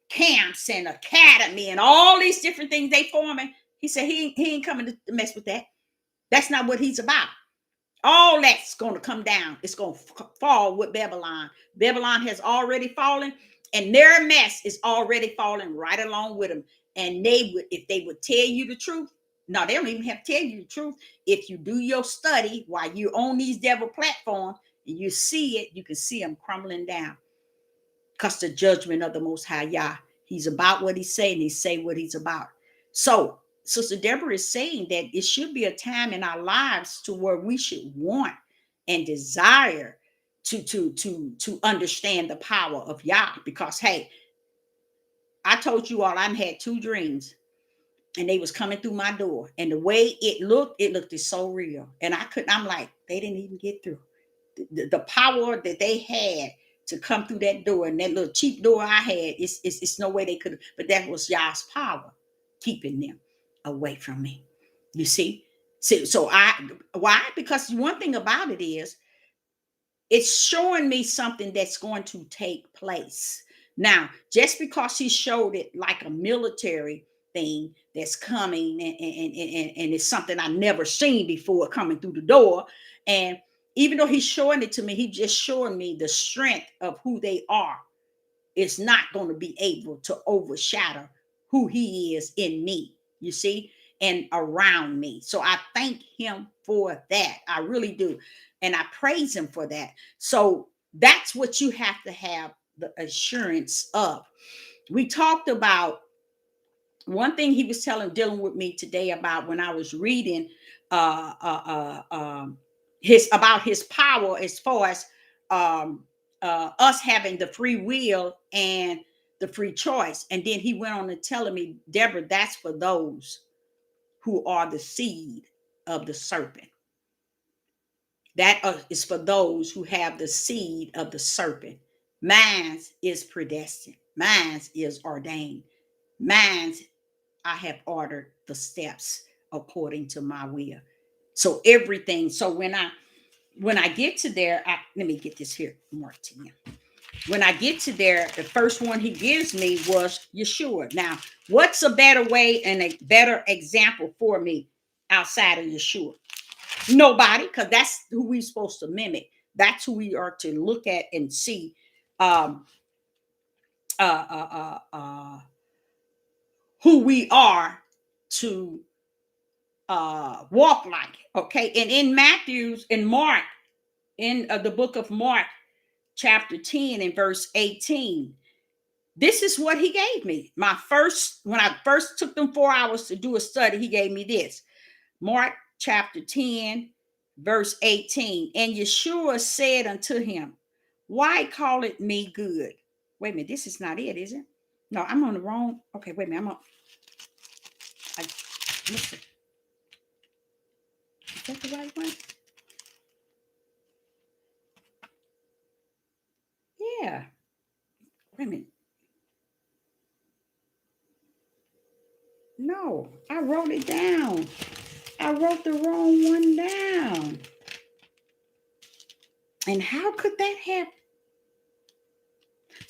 camps and academy and all these different things they forming. He said he ain't coming to mess with that. That's not what he's about. All that's going to come down. It's going to fall with Babylon. Babylon has already fallen, and their mess is already falling right along with them. And they would, if they would tell you the truth, no, they don't even have to tell you the truth. If you do your study while you're on these devil platforms and you see it, you can see them crumbling down. Because the judgment of the Most High Yah, he's about what he's saying, he say what he's about. So Sister Deborah is saying that it should be a time in our lives to where we should want and desire to understand the power of Yah. Because hey, I told you all I had 2 dreams, and they was coming through my door, and the way it looked so real, and I'm like, they didn't even get through. The power that they had to come through that door, and that little cheap door I had, it's no way they could. But that was Yah's power keeping them away from me. You see? So why? Because one thing about it is, it's showing me something that's going to take place. Now, just because he showed it like a military thing that's coming, and it's something I never seen before coming through the door, and even though he's showing it to me, he just showing me the strength of who they are. It's not going to be able to overshadow who he is in me, you see, and around me. So I thank him for that. I really do. And I praise him for that. So that's what you have to have the assurance of. We talked about one thing he was dealing with me today about when I was reading his power as far as us having the free will and the free choice. And then he went on to telling me, Deborah, that's for those who are the seed of the serpent. That is for those who have the seed of the serpent. Mine is predestined. Mine is ordained. Mine, I have ordered the steps according to my will. So everything. So when when I get to there, let me get this here, Mark 10. When I get to there, the first one he gives me was Yeshua. Now, what's a better way and a better example for me outside of Yeshua? Nobody, because that's who we're supposed to mimic. That's who we are to look at and see um, uh, uh, uh, uh, who we are to walk like. Okay, and in Matthew's, in Mark, in the book of Mark, chapter 10 and verse 18. This is what he gave me. When I first took them 4 hours to do a study, he gave me this. Mark chapter 10, verse 18. And Yeshua said unto him, why call it me good? Wait a minute, this is not it, is it? No, I'm on the wrong. Okay, wait a minute. Listen. Is that the right one? Yeah. Wait a minute. No, I wrote it down. I wrote the wrong one down. And how could that happen?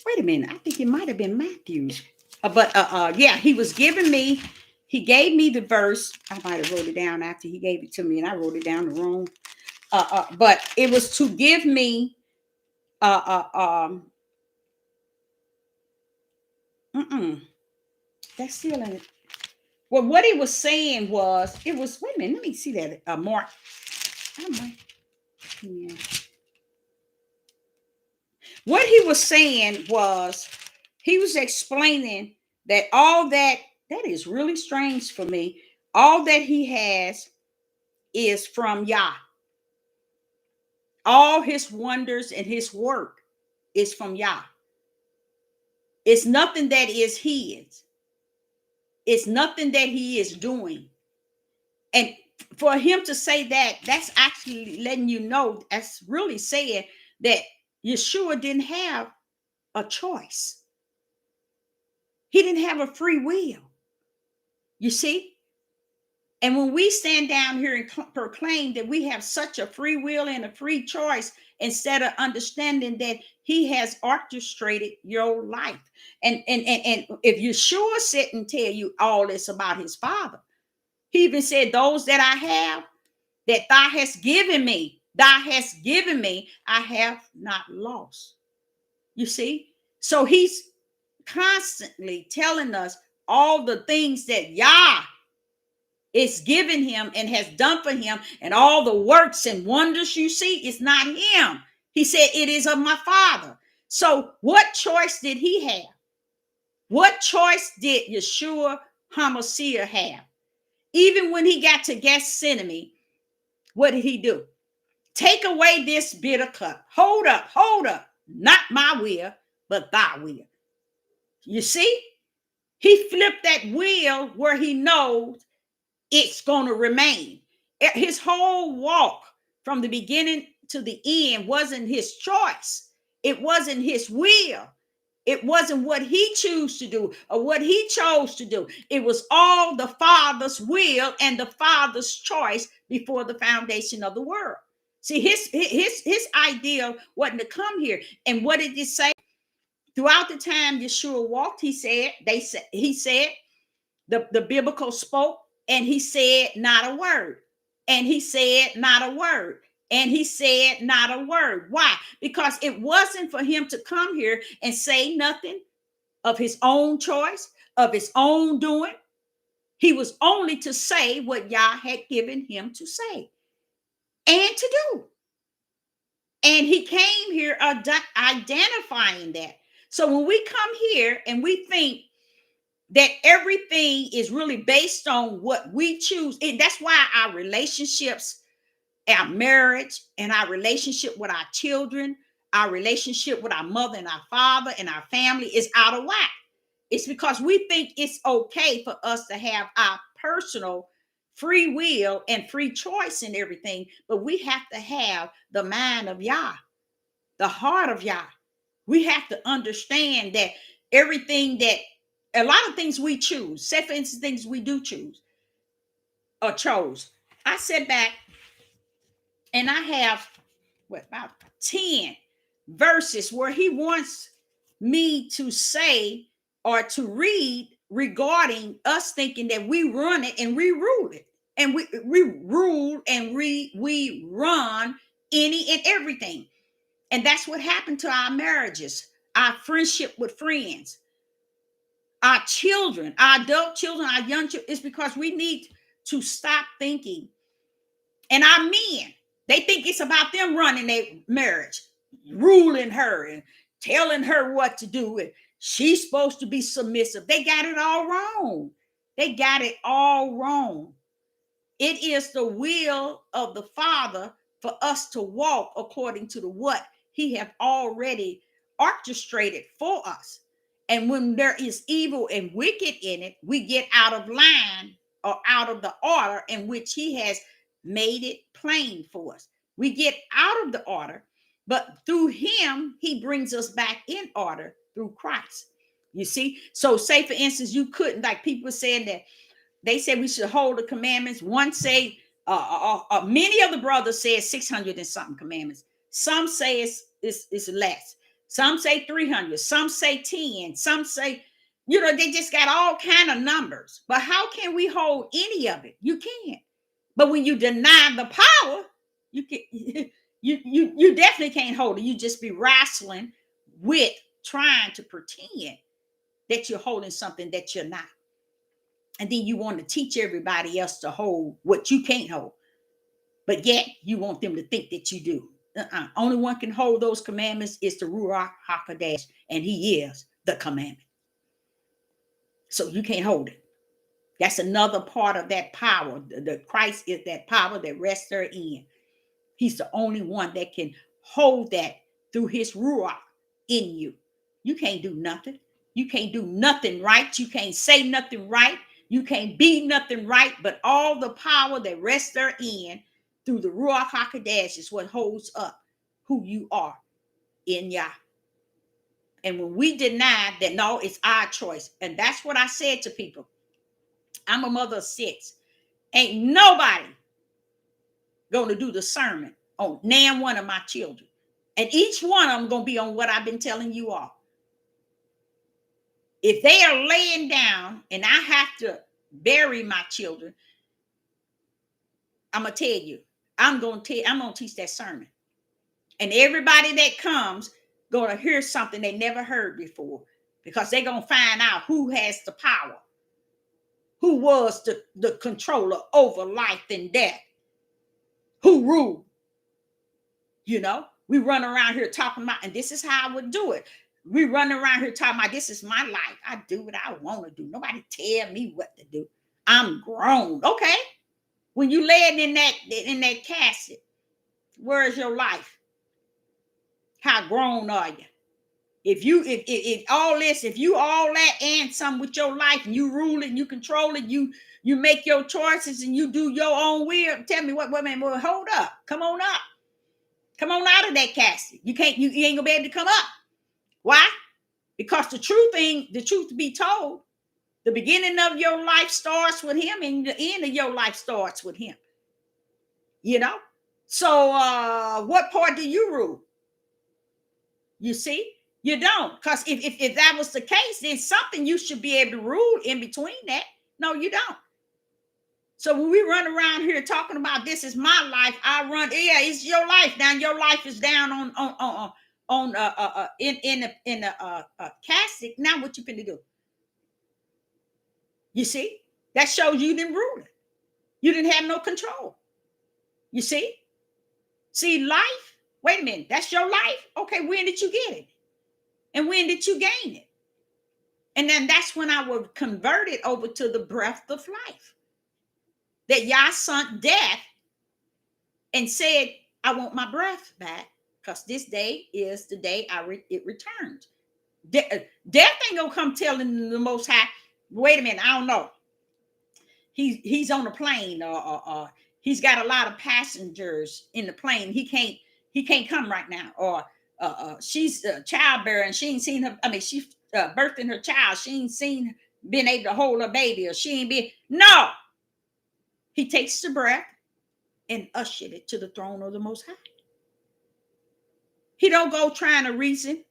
Wait a minute. I think it might have been Matthew's. Yeah, he gave me the verse. I might have wrote it down after he gave it to me, and I wrote it down the wrong. But it was to give me that's still in it. Well, what he was saying was, wait a minute, let me see that. Mark. Yeah. What he was saying was, he was explaining that all that is really strange for me. All that he has is from Yah. All his wonders and his work is from Yah. It's nothing that is his. It's nothing that he is doing. And for him to say that, that's actually letting you know, that's really saying that Yeshua didn't have a choice. He didn't have a free will. You see? And when we stand down here and proclaim that we have such a free will and a free choice, instead of understanding that he has orchestrated your life. And if Yeshua sit and tell you all this about his father, he even said, those that I have, that thou hast given me, I have not lost. You see? So he's constantly telling us all the things that Yah is given him and has done for him, and all the works and wonders you see, it's not him. He said, it is of my Father. So what choice did he have? What choice did Yeshua HaMashiach have? Even when he got to Gethsemane, what did he do? Take away this bitter cup. Hold up. Not my will, but thy will. You see? He flipped that wheel where he knows it's going to remain. His whole walk from the beginning to the end wasn't his choice. It wasn't his will. It wasn't what he chose to do or what he chose to do. It was all the Father's will and the Father's choice before the foundation of the world. See, his idea wasn't to come here. And what did it say? Throughout the time Yeshua walked, he said, the biblical spoke, and he said not a word. And he said not a word. And he said not a word. Why? Because it wasn't for him to come here and say nothing of his own choice, of his own doing. He was only to say what Yah had given him to say and to do. And he came here identifying that. So when we come here and we think that everything is really based on what we choose, and that's why our relationships, our marriage, and our relationship with our children, our relationship with our mother and our father and our family is out of whack. It's because we think it's okay for us to have our personal free will and free choice in everything, but we have to have the mind of Yah, the heart of Yah. We have to understand that everything that a lot of things we choose, say for instance, things we do choose or chose. I sit back and I have about 10 verses where he wants me to say or to read regarding us thinking that we run it and we rule it. And we rule and we run any and everything. And that's what happened to our marriages, our friendship with friends, our children, our adult children, our young children. It's because we need to stop thinking. And our men, they think it's about them running their marriage, ruling her and telling her what to do. And she's supposed to be submissive. They got it all wrong. They got it all wrong. It is the will of the Father for us to walk according to the what he have already orchestrated for us. And when there is evil and wicked in it, we get out of line or out of the order in which he has made it plain for us. We get out of the order, but through him, he brings us back in order through Christ. You see? So say, for instance, you couldn't, like people saying that they said we should hold the commandments. One say, many of the brothers say 600 and something commandments. Some say it's less. Some say 300. Some say 10. Some say, they just got all kind of numbers. But how can we hold any of it? You can't. But when you deny the power, you can. You definitely can't hold it. You just be wrestling with trying to pretend that you're holding something that you're not. And then you want to teach everybody else to hold what you can't hold. But yet you want them to think that you do. Only one can hold those commandments is the Ruach HaKodesh, and he is the commandment. So you can't hold it. That's another part of that power. The Christ is that power that rests therein. He's the only one that can hold that through his Ruach in you. You can't do nothing. You can't do nothing right. You can't say nothing right. You can't be nothing right. But all the power that rests therein through the Ruach HaKodesh is what holds up who you are in Yah. And when we deny that, no, it's our choice. And that's what I said to people. I'm a mother of 6. Ain't nobody going to do the sermon on nan one of my children. And each one of them going to be on what I've been telling you all. If they are laying down and I have to bury my children, I'm going to tell you, I'm going to teach that sermon. And everybody that comes going to hear something they never heard before, because they're going to find out who has the power, who was the controller over life and death, who ruled. We run around here talking about, and this is how I would do it. We run around here talking about, this is my life. I do what I want to do. Nobody tell me what to do. I'm grown. Okay. When you lay it in that casket, where is your life? How grown are you? If you all that and some with your life, and you rule it, and you control it, you make your choices and you do your own will. Tell me what man, well, hold up. Come on up. Come on out of that casket. You ain't gonna be able to come up. Why? Because the truth to be told, the beginning of your life starts with him and the end of your life starts with him. So what part do you rule? You see, you don't. Because if that was the case, then something you should be able to rule in between that. No, you don't. So when we run around here talking about, this is my life, I run, yeah, it's your life. Now your life is down in the casket. Now what you finna do? You see, that shows you didn't rule it. You didn't have no control. You see life. Wait a minute, that's your life. Okay, when did you get it? And when did you gain it? And then that's when I was converted over to the breath of life. That Yah sent death and said, I want my breath back, because this day is the day it returns. Death ain't gonna come telling the Most High, wait a minute, I don't know. He's on a plane, or he's got a lot of passengers in the plane. He can't come right now. Or she's childbearing. She ain't seen her. I mean, she's birthing her child. She ain't been able to hold her baby, or she ain't been. No. He takes the breath and ushered it to the throne of the Most High. He don't go trying to reason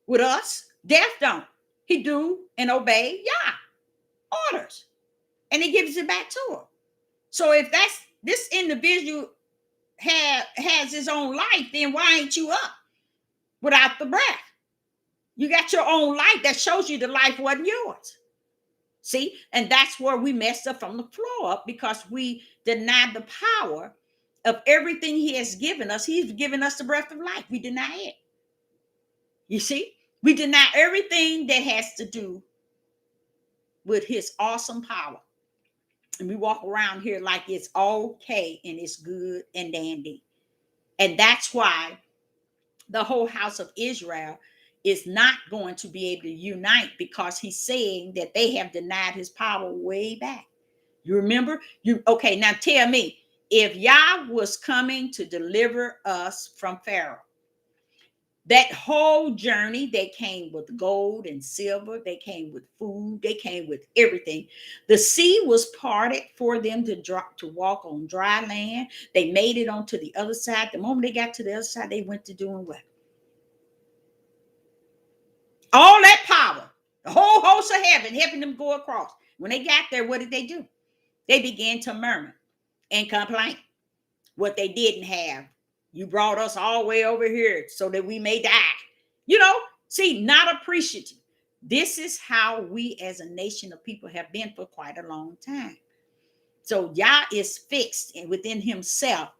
with us. Death don't. He do and obey orders, and he gives it back to her. So if that's this individual has his own life, then why ain't you up without the breath? You got your own life that shows you the life wasn't yours. See, and that's where we messed up from the floor up, because we denied the power of everything he has given us. He's given us the breath of life. We deny it. You see, we deny everything that has to do with his awesome power. And we walk around here like it's okay and it's good and dandy. And that's why the whole house of Israel is not going to be able to unite, because he's saying that they have denied his power way back. You remember? Okay, now tell me, if Yah was coming to deliver us from Pharaoh, that whole journey, they came with gold and silver, they came with food, they came with everything. The sea was parted for them to walk on dry land. They made it onto the other side. The moment they got to the other side, they went to doing what? All that power, the whole host of heaven helping them go across. When they got there, what did they do? They began to murmur and complain what they didn't have. You brought us all the way over here so that we may die. See, not appreciative. This is how we as a nation of people have been for quite a long time. So Yah is fixed within himself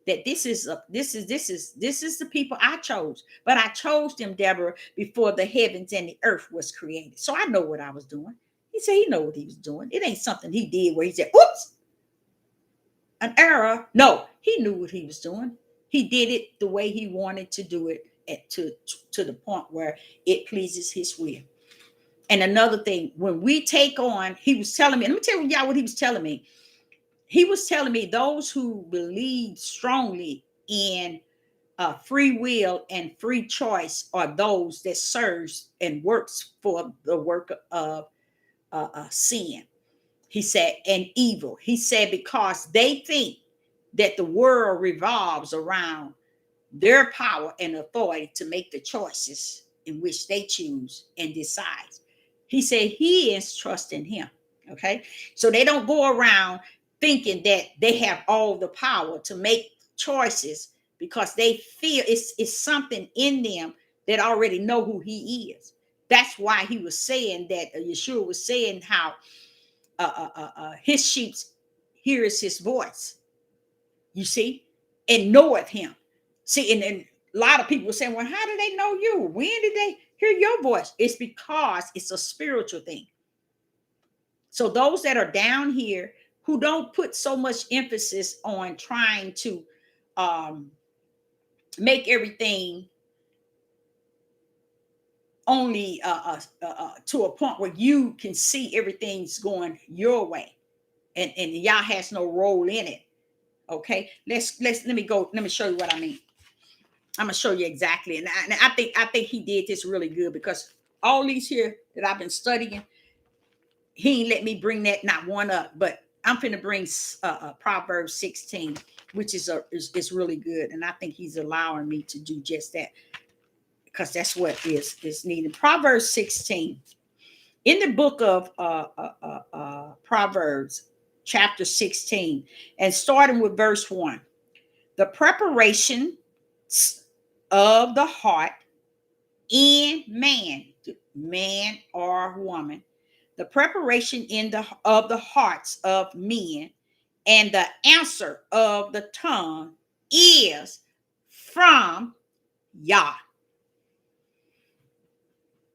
that this is the people I chose. But I chose them, Deborah, before the heavens and the earth was created. So I know what I was doing. He said he know what he was doing. It ain't something he did where he said, oops, an error. No, he knew what he was doing. He did it the way he wanted to do it, to the point where it pleases his will. And another thing, when we take on, he was telling me, let me tell y'all what he was telling me. He was telling me those who believe strongly in free will and free choice are those that serves and works for the work of sin. He said, and evil. He said, because they think that the world revolves around their power and authority to make the choices in which they choose and decide. He said he is trusting him. Okay. So they don't go around thinking that they have all the power to make choices, because they feel it's something in them that already know who he is. That's why he was saying that Yeshua was saying how his sheep hears his voice, you see, and knoweth him. See, and a lot of people saying, well, how do they know you? When did they hear your voice? It's because it's a spiritual thing. So those that are down here who don't put so much emphasis on trying to make everything only to a point where you can see everything's going your way, and Yah has no role in it. Okay, let me show you what I mean. I'm gonna show you exactly, and I think he did this really good, because all these here that I've been studying, he ain't let me bring that not one up, but I'm finna bring Proverbs 16, which is really good, and I think he's allowing me to do just that, because that's what is needed. Proverbs 16, in the book of Proverbs, chapter 16, and starting with verse 1. The preparation of the heart in man or woman, the preparation of the hearts of men, and the answer of the tongue is from Yah.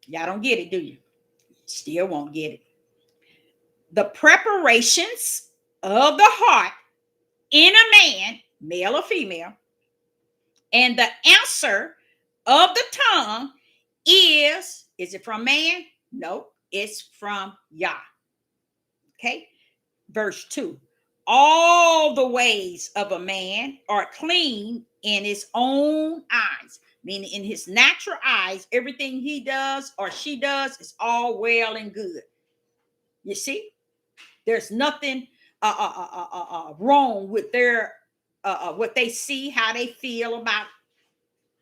Y'all don't get it, do you? Still won't get it. The preparations of the heart in a man, male or female, and the answer of the tongue is it from man? No, it's from Yah. Okay. Verse 2. All the ways of a man are clean in his own eyes, meaning in his natural eyes, everything he does or she does is all well and good. You see, there's nothing wrong with their what they see, how they feel about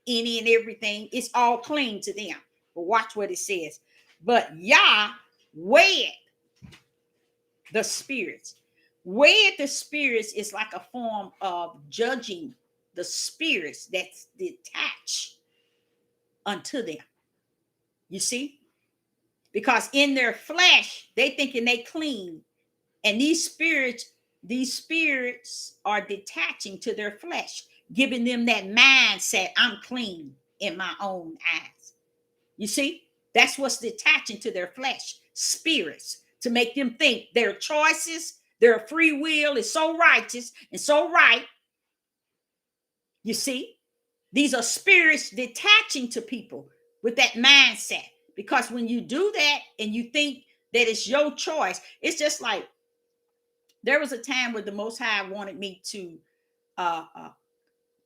any and everything. It's all clean to them. But watch what it says. But Yah weighed the spirits. Weighed the spirits is like a form of judging the spirits that's detached unto them. You see? Because in their flesh, they thinking they clean. And these spirits are detaching to their flesh, giving them that mindset, I'm clean in my own eyes. You see? That's what's detaching to their flesh, spirits, to make them think their choices, their free will is so righteous and so right. You see? These are spirits detaching to people with that mindset. Because when you do that and you think that it's your choice, it's just like there was a time where the Most High wanted me to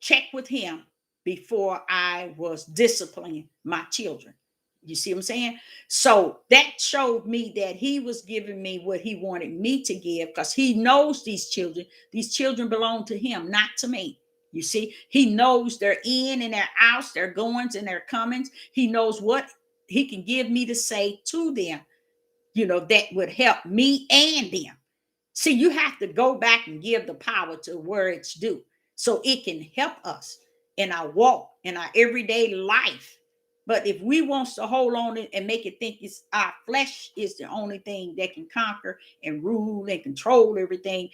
check with him before I was disciplining my children. You see what I'm saying? So that showed me that he was giving me what he wanted me to give, because he knows these children. These children belong to him, not to me. You see, he knows their in and their outs, their goings and their comings. He knows what he can give me to say to them, that would help me and them. See, you have to go back and give the power to where it's due so it can help us in our walk, in our everyday life. But if we want to hold on and make it think it's our flesh is the only thing that can conquer and rule and control everything,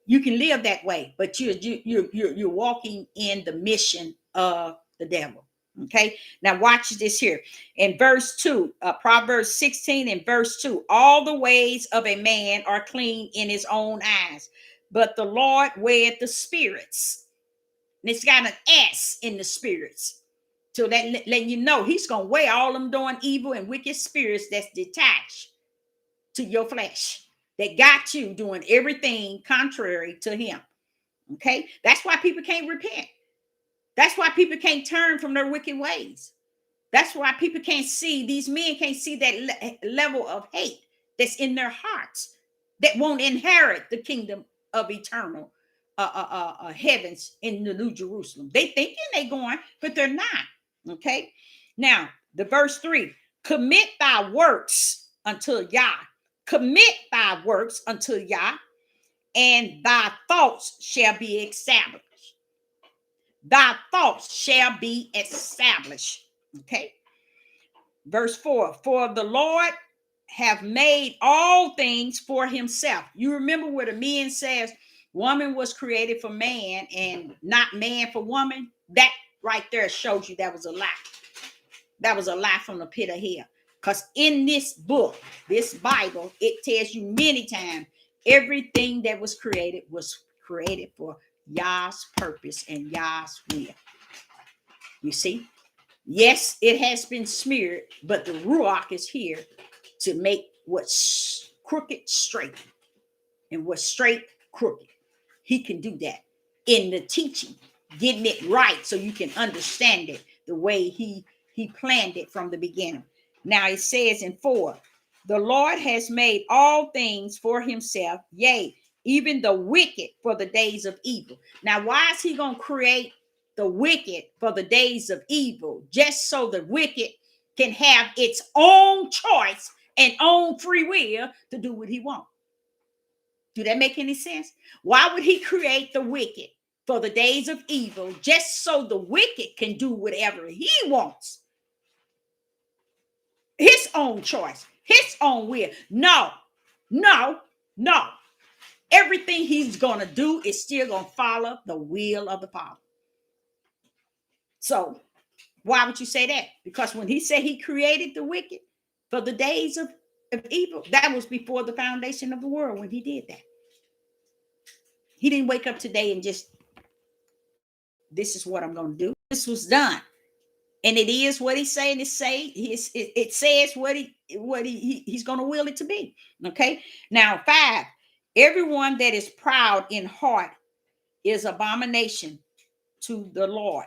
you can live that way. But you're walking in the mission of the devil. Okay, now watch this here in verse 2, Proverbs 16 and verse 2. All the ways of a man are clean in his own eyes, but the Lord weigheth the spirits. And it's got an S in the spirits. So that letting you know he's gonna weigh all them doing evil and wicked spirits that's detached to your flesh, that got you doing everything contrary to him. Okay, that's why people can't repent. That's why people can't turn from their wicked ways. That's why people can't see, these men can't see that level of hate that's in their hearts, that won't inherit the kingdom of eternal heavens in the New Jerusalem. They thinking they going, but they're not. Okay. Now, the verse 3, commit thy works unto Yah. Commit thy works unto Yah, and thy thoughts shall be established. Thy thoughts shall be established. Okay. Verse 4, for the Lord have made all things for himself. You remember where the men says woman was created for man and not man for woman? That right there shows you that was a lie. That was a lie from the pit of hell. Because in this book, this Bible, it tells you many times everything that was created for Yah's purpose and Yah's will. You see? Yes, it has been smeared, but the Ruach is here to make what's crooked straight and what's straight crooked. He can do that in the teaching, getting it right so you can understand it the way he planned it from the beginning. Now it says in 4, the Lord has made all things for himself, yea, even the wicked for the days of evil. Now, why is he going to create the wicked for the days of evil? Just so the wicked can have its own choice and own free will to do what he wants. Do that make any sense? Why would he create the wicked for the days of evil just so the wicked can do whatever he wants? His own choice, his own will. No, no, no. Everything he's going to do is still going to follow the will of the Father. So why would you say that? Because when he said he created the wicked for the days of evil, that was before the foundation of the world when he did that. He didn't wake up today and just, this is what I'm going to do. This was done. And it is what he's saying to say. It says what he's going to will it to be. Okay. Now, 5, everyone that is proud in heart is abomination to the Lord.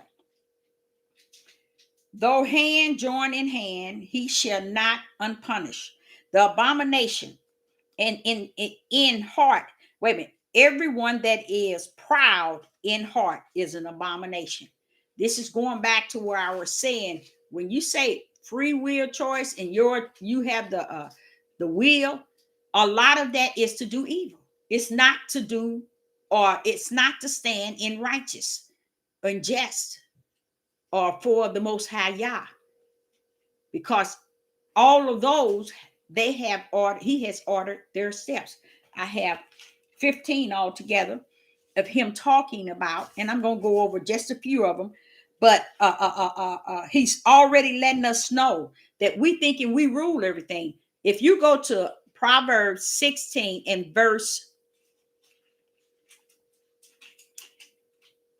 Though hand join in hand, he shall not unpunish. The abomination and in heart. Wait a minute. Everyone that is proud in heart is an abomination. This is going back to where I was saying, when you say free will choice and you have the will, a lot of that is to do evil. It's not to do, or it's not to stand in righteous, in just, or for the Most High Yah, because all of those, they have ordered, he has ordered their steps. I have 15 altogether of him talking about, and I'm going to go over just a few of them, but he's already letting us know that we thinking we rule everything. If you go to Proverbs 16 and verse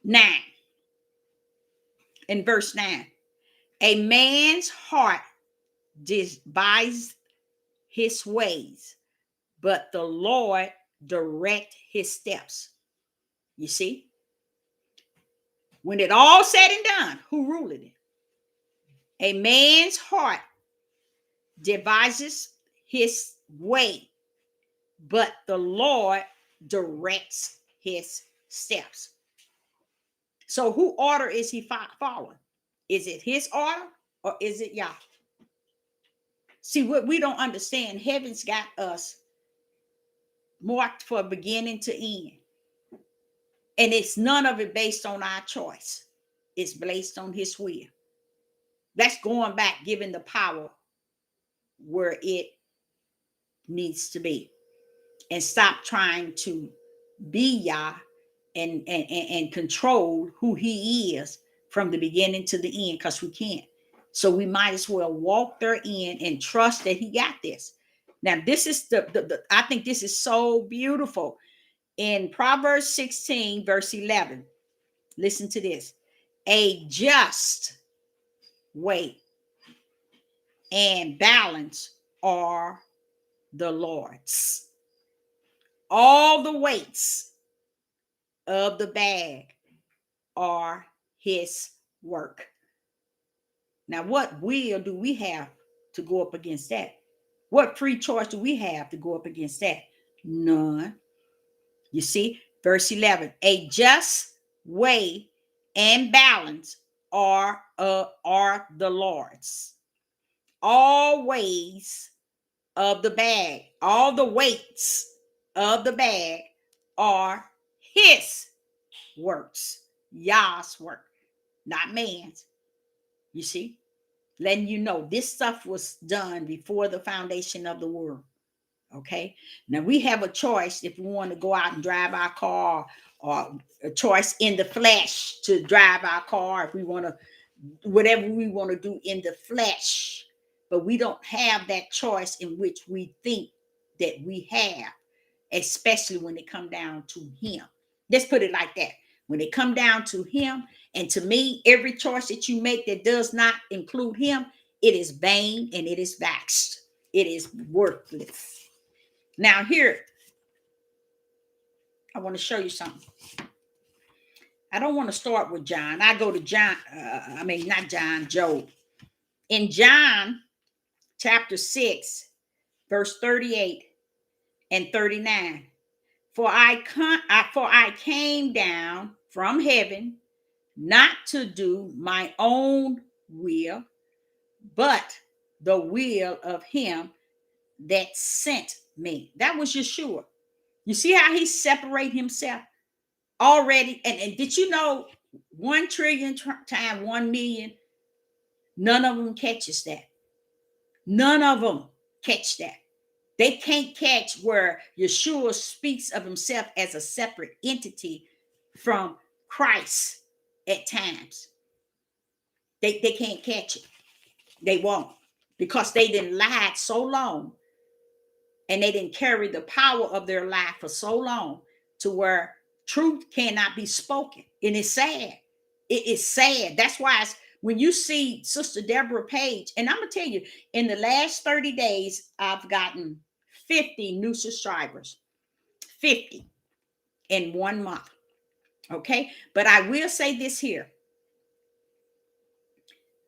9, in verse 9, a man's heart devises his ways, but the Lord direct his steps. You see, when it all said and done, who ruled it? A man's heart devises his way, but the Lord directs his steps. So who order is he following? Is it his order or is it Yah? See, what we don't understand, heaven's got us marked for beginning to end. And it's none of it based on our choice. It's based on his will. That's going back, giving the power where it needs to be. And stop trying to be Yah and control who he is from the beginning to the end, because we can't. So we might as well walk there in and trust that he got this. Now, this is the I think this is so beautiful. In Proverbs 16, verse 11, listen to this. A just way and balance are the Lord's. All the weights of the bag are his work. Now, what will do we have to go up against that? What free choice do we have to go up against that? None. You see, verse 11, a just way and balance are the Lord's. All ways of the bag, all the weights of the bag are his works, Yah's work, not man's. You see, letting you know this stuff was done before the foundation of the world. Okay, now we have a choice if we want to go out and drive our car, or a choice in the flesh to drive our car if we want to, whatever we want to do in the flesh. But we don't have that choice in which we think that we have, especially when it come down to him. Let's put it like that. When it come down to him, and to me, every choice that you make that does not include him, it is vain and it is vexed. It is worthless. Now here, I want to show you something. I don't want to start with John. I go to John, not John, Job. In John chapter 6, verse 38 and 39. For I came down from heaven not to do my own will, but the will of him that sent me. That was Yeshua. You see how he separate himself already? And did you know 1 trillion times 1 million? None of them catches that. None of them catch that. They can't catch where Yeshua speaks of himself as a separate entity from Christ at times. They can't catch it. They won't, because they didn't lie so long, and they didn't carry the power of their lie for so long to where truth cannot be spoken. And it's sad. It is sad. That's why when you see Sister Deborah Page, and I'm going to tell you, in the last 30 days, I've gotten 50 new subscribers. 50 in 1 month. Okay? But I will say this here,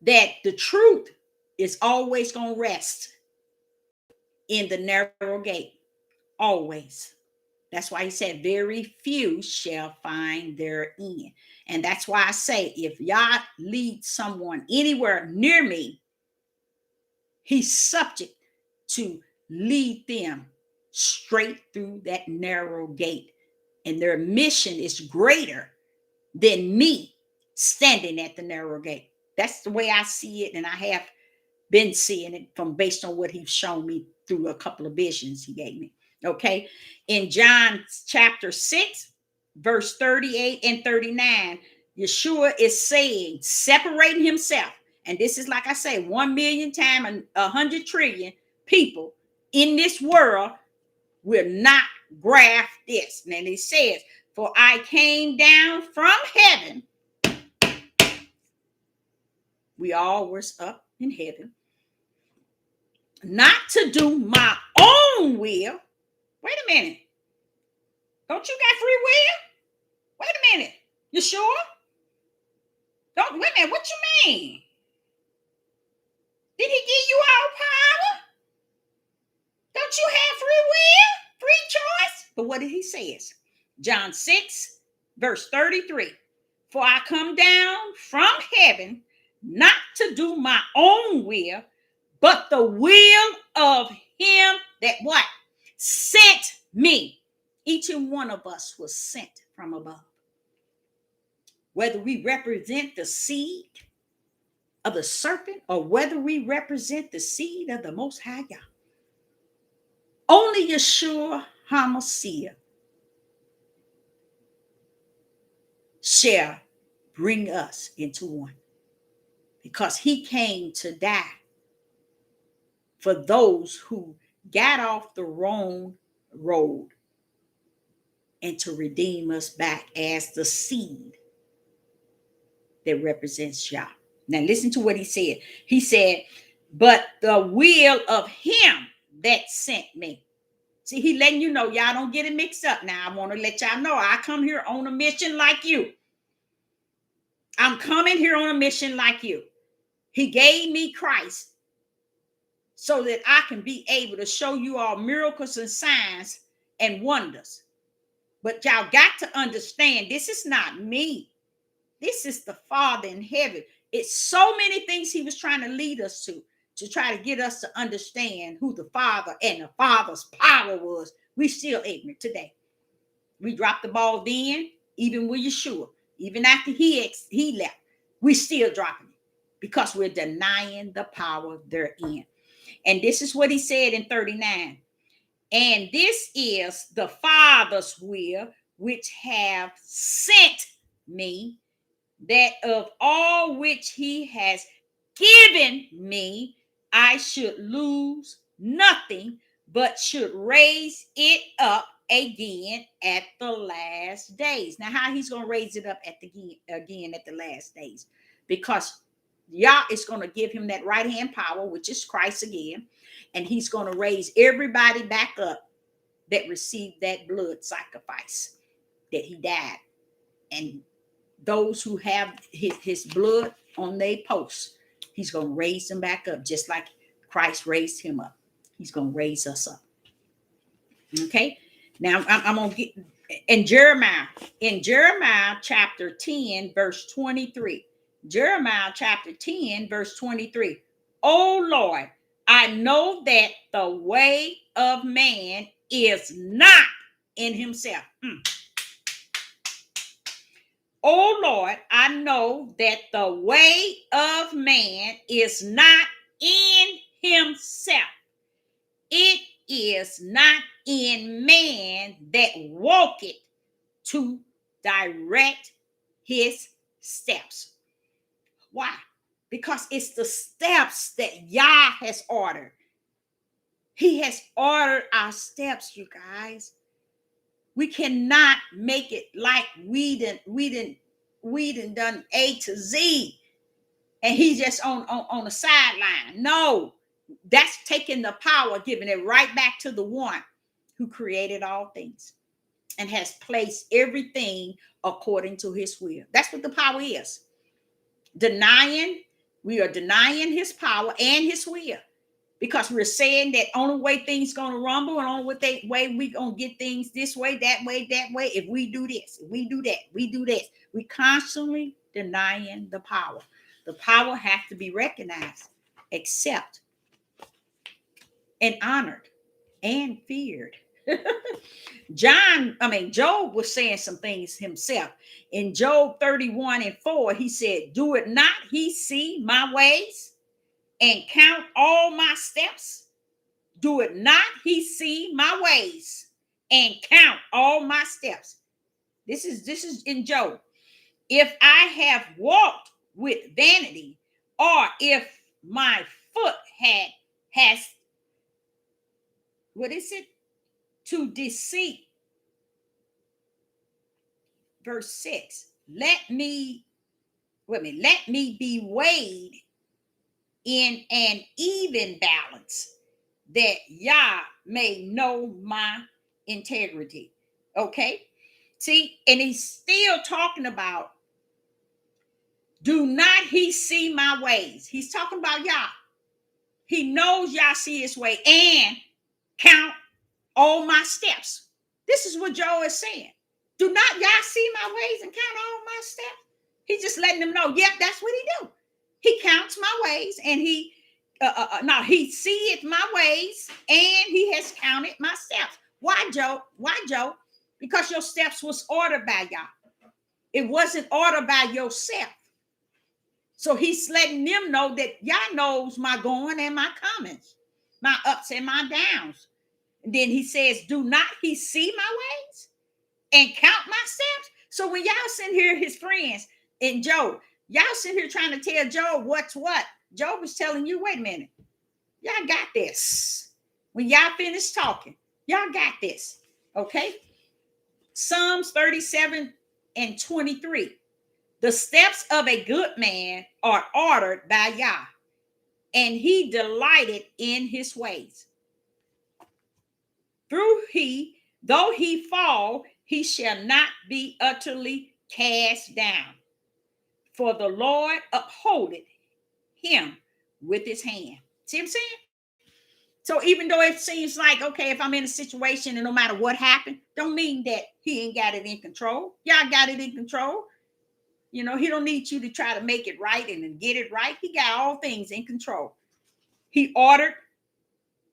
that the truth is always going to rest in the narrow gate. Always. That's why he said, very few shall find their end. And that's why I say, if Yah leads someone anywhere near me, he's subject to lead them straight through that narrow gate. And their mission is greater than me standing at the narrow gate. That's the way I see it. And I have been seeing it from based on what he's shown me through a couple of visions he gave me. Okay. In John chapter 6, verse 38 and 39, Yeshua is saying, separating himself. And this is, like I say, 1 million times and 100 trillion people in this world will not grasp this. And he says, for I came down from heaven. We all were up in heaven, not to do my own will. Wait a minute. Don't you got free will? Wait a minute. You sure? Don't wait a minute. What you mean? Did he give you all power? Don't you have free will? Free choice? But what did he say? John 6, verse 33. For I come down from heaven not to do my own will, but the will of him that what? Sent me. Each and one of us was sent from above. Whether we represent the seed of the serpent or whether we represent the seed of the Most High God, only Yeshua HaMashiach shall bring us into one, because he came to die for those who got off the wrong road and to redeem us back as the seed that represents Yah. Now listen to what he said. He said, but the will of him that sent me. See, he letting you know, y'all don't get it mixed up. Now I want to let y'all know I come here on a mission like you. I'm coming here on a mission like you. He gave me Christ so that I can be able to show you all miracles and signs and wonders. But y'all got to understand, this is not me. This is the Father in heaven. It's so many things he was trying to lead us to try to get us to understand who the Father and the Father's power was. We still ignorant today. We dropped the ball then, even with Yeshua. Even after he left, we still dropping it because we're denying the power therein. And this is what he said in 39. And this is the Father's will, which have sent me, that of all which he has given me, I should lose nothing, but should raise it up again at the last days. Now, how he's going to raise it up again at the last days? Because Yah is going to give him that right hand power, which is Christ again, and he's going to raise everybody back up that received that blood sacrifice that he died. And those who have his blood on their posts, he's going to raise them back up just like Christ raised him up. He's going to raise us up. Okay. Now I'm going to get in Jeremiah chapter 10, verse 23. Jeremiah chapter 10, verse 23. Oh Lord, I know that the way of man is not in himself. Oh Lord, I know that the way of man is not in himself. It is not in man that walketh to direct his steps. Why? Because it's the steps that Yah has ordered. He has ordered our steps, you guys. We cannot make it like we done A to Z, and he's just on the sideline. No, that's taking the power, giving it right back to the one who created all things and has placed everything according to his will. That's what the power is. We are denying his power and his will. because we're saying that only way things gonna rumble and only way we gonna get things this way, that way, that way. If we do this, if we do that, we do this. We constantly denying the power. The power has to be recognized, accepted, and honored and feared. Job was saying some things himself. In Job 31:4, he said, "Do it not he see my ways and count all my steps? Do it not he see my ways and count all my steps?" This is in Job. "If I have walked with vanity, or if my foot has what is it? To deceit." Verse 6. Let me be weighed in an even balance, that Yah may know my integrity. Okay. See, and he's still talking about, do not he see my ways. He's talking about Yah. He knows Yah see his way and count all my steps. This is what Joe is saying. Do not Yah see my ways and count all my steps? He's just letting them know, yep, that's what he do. He counts my ways, and he seeth my ways, and he has counted my steps. Why, Joe? Because your steps was ordered by Yah. It wasn't ordered by yourself. So he's letting them know that Yah knows my going and my comings, my ups and my downs. And then he says, do not he see my ways and count my steps? So when y'all sitting here, his friends and Job, y'all sitting here trying to tell Job what's what, Job is telling you, wait a minute, y'all got this. When y'all finish talking, y'all got this. Okay. Psalms 37:23. The steps of a good man are ordered by Yah, and he delighted in his ways. Though he fall, he shall not be utterly cast down. For the Lord upholdeth him with his hand. See what I'm saying? So even though it seems like, okay, if I'm in a situation and no matter what happened, don't mean that he ain't got it in control. Y'all got it in control. You know, he don't need you to try to make it right and get it right. He got all things in control. He ordered,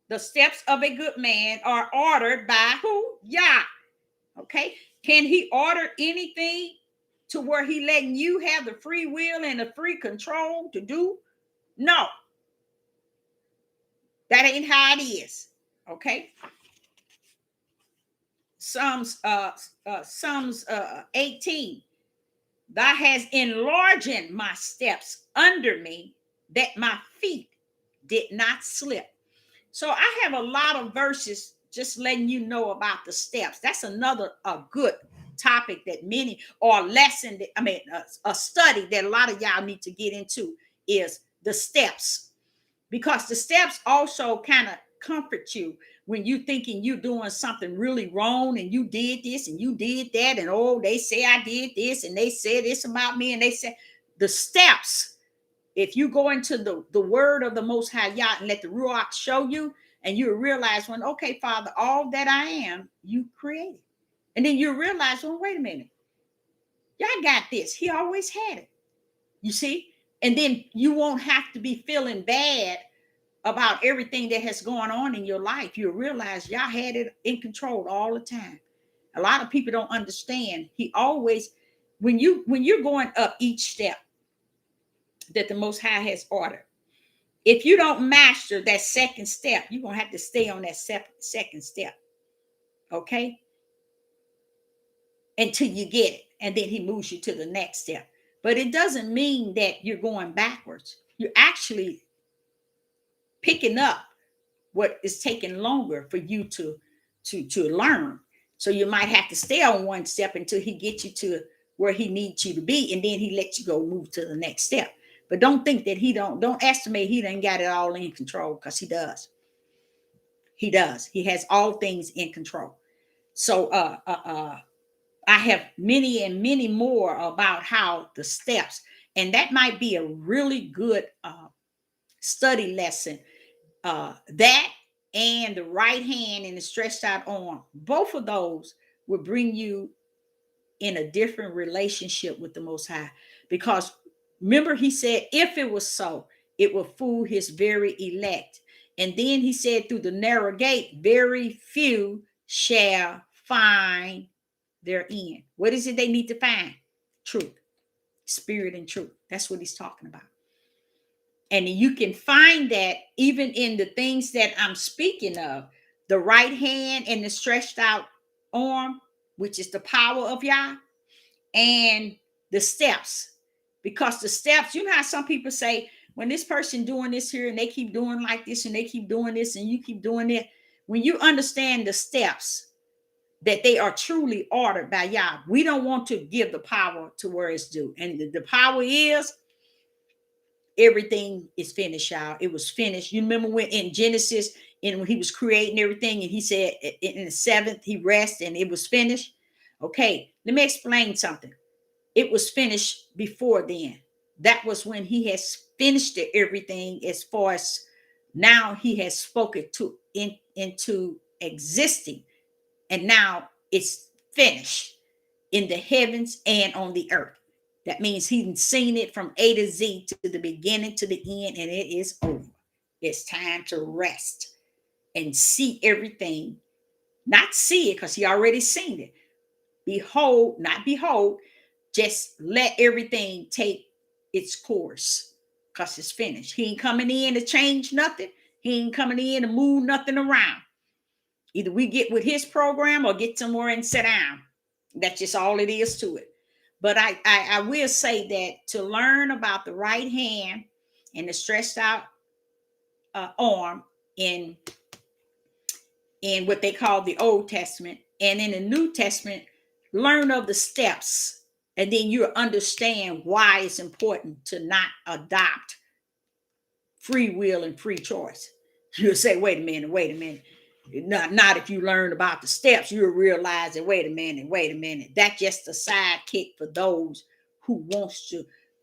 the steps of a good man are ordered by who? Yah. Okay. Can he order anything to where he letting you have the free will and the free control to do? No. That ain't how it is. Okay. Psalms 18. Thou hast enlarged my steps under me, that my feet did not slip. So I have a lot of verses just letting you know about the steps. That's another good topic that many, or lesson that a study that a lot of y'all need to get into is the steps, because the steps also kind of comfort you when you thinking you're doing something really wrong and you did this and you did that, and oh, they say I did this and they said this about me, and they said the steps. If you go into the word of the Most High Yah and let the Ruach show you, and you realize when, okay, Father, all that I am, you created. And then you realize, well, wait a minute. Y'all got this. He always had it. You see? And then you won't have to be feeling bad about everything that has gone on in your life. You'll realize y'all had it in control all the time. A lot of people don't understand. He always, when you're going up each step that the Most High has ordered, if you don't master that second step, you're going to have to stay on that second step. Okay? Until you get it. And then he moves you to the next step. But it doesn't mean that you're going backwards. You're actually picking up what is taking longer for you to learn. So you might have to stay on one step until he gets you to where he needs you to be. And then he lets you go move to the next step. But don't think that don't estimate he done got it all in control, because he does. He does. He has all things in control. So I have many and many more about how the steps, and that might be a really good study lesson That and the right hand and the stretched out arm, both of those will bring you in a different relationship with the Most High. Because remember, he said, if it was so, it will fool his very elect. And then he said, through the narrow gate, very few shall find their end. What is it they need to find? Truth, spirit, and truth. That's what he's talking about. And you can find that even in the things that I'm speaking of, the right hand and the stretched out arm, which is the power of Yah, and the steps. Because the steps, you know how some people say, when this person doing this here and they keep doing like this and they keep doing this and you keep doing it, when you understand the steps, that they are truly ordered by Yah, we don't want to give the power to where it's due. And the power is, everything is finished, y'all. It was finished. You remember when in Genesis, and when he was creating everything, and he said in the seventh he rested and it was finished. Okay, let me explain something. It was finished before then. That was when he has finished everything, as far as now he has spoken to into existing, and now it's finished in the heavens and on the earth. That means he's seen it from A to Z, to the beginning to the end, and it is over. It's time to rest and see everything. Not see it because he already seen it. Behold, not behold, just let everything take its course because it's finished. He ain't coming in to change nothing. He ain't coming in to move nothing around. Either we get with his program or get somewhere and sit down. That's just all it is to it. But I will say that to learn about the right hand and the stretched out arm in what they call the Old Testament, and in the New Testament, learn of the steps, and then you understand why it's important to not adopt free will and free choice. You'll say, wait a minute. Not if you learn about the steps, you'll realize that, wait a minute. That's just a sidekick for those who wants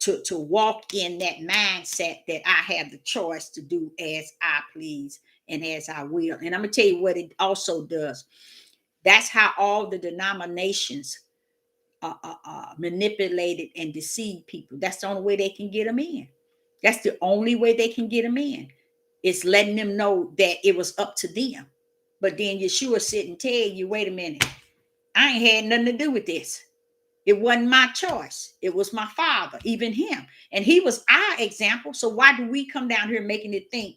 to walk in that mindset that I have the choice to do as I please and as I will. And I'm going to tell you what it also does. That's how all the denominations manipulated and deceive people. That's the only way they can get them in. That's the only way they can get them in. It's letting them know that it was up to them. But then Yeshua sit and tell you, wait a minute, I ain't had nothing to do with this. It wasn't my choice. It was my Father, even him. And he was our example. So why do we come down here making it think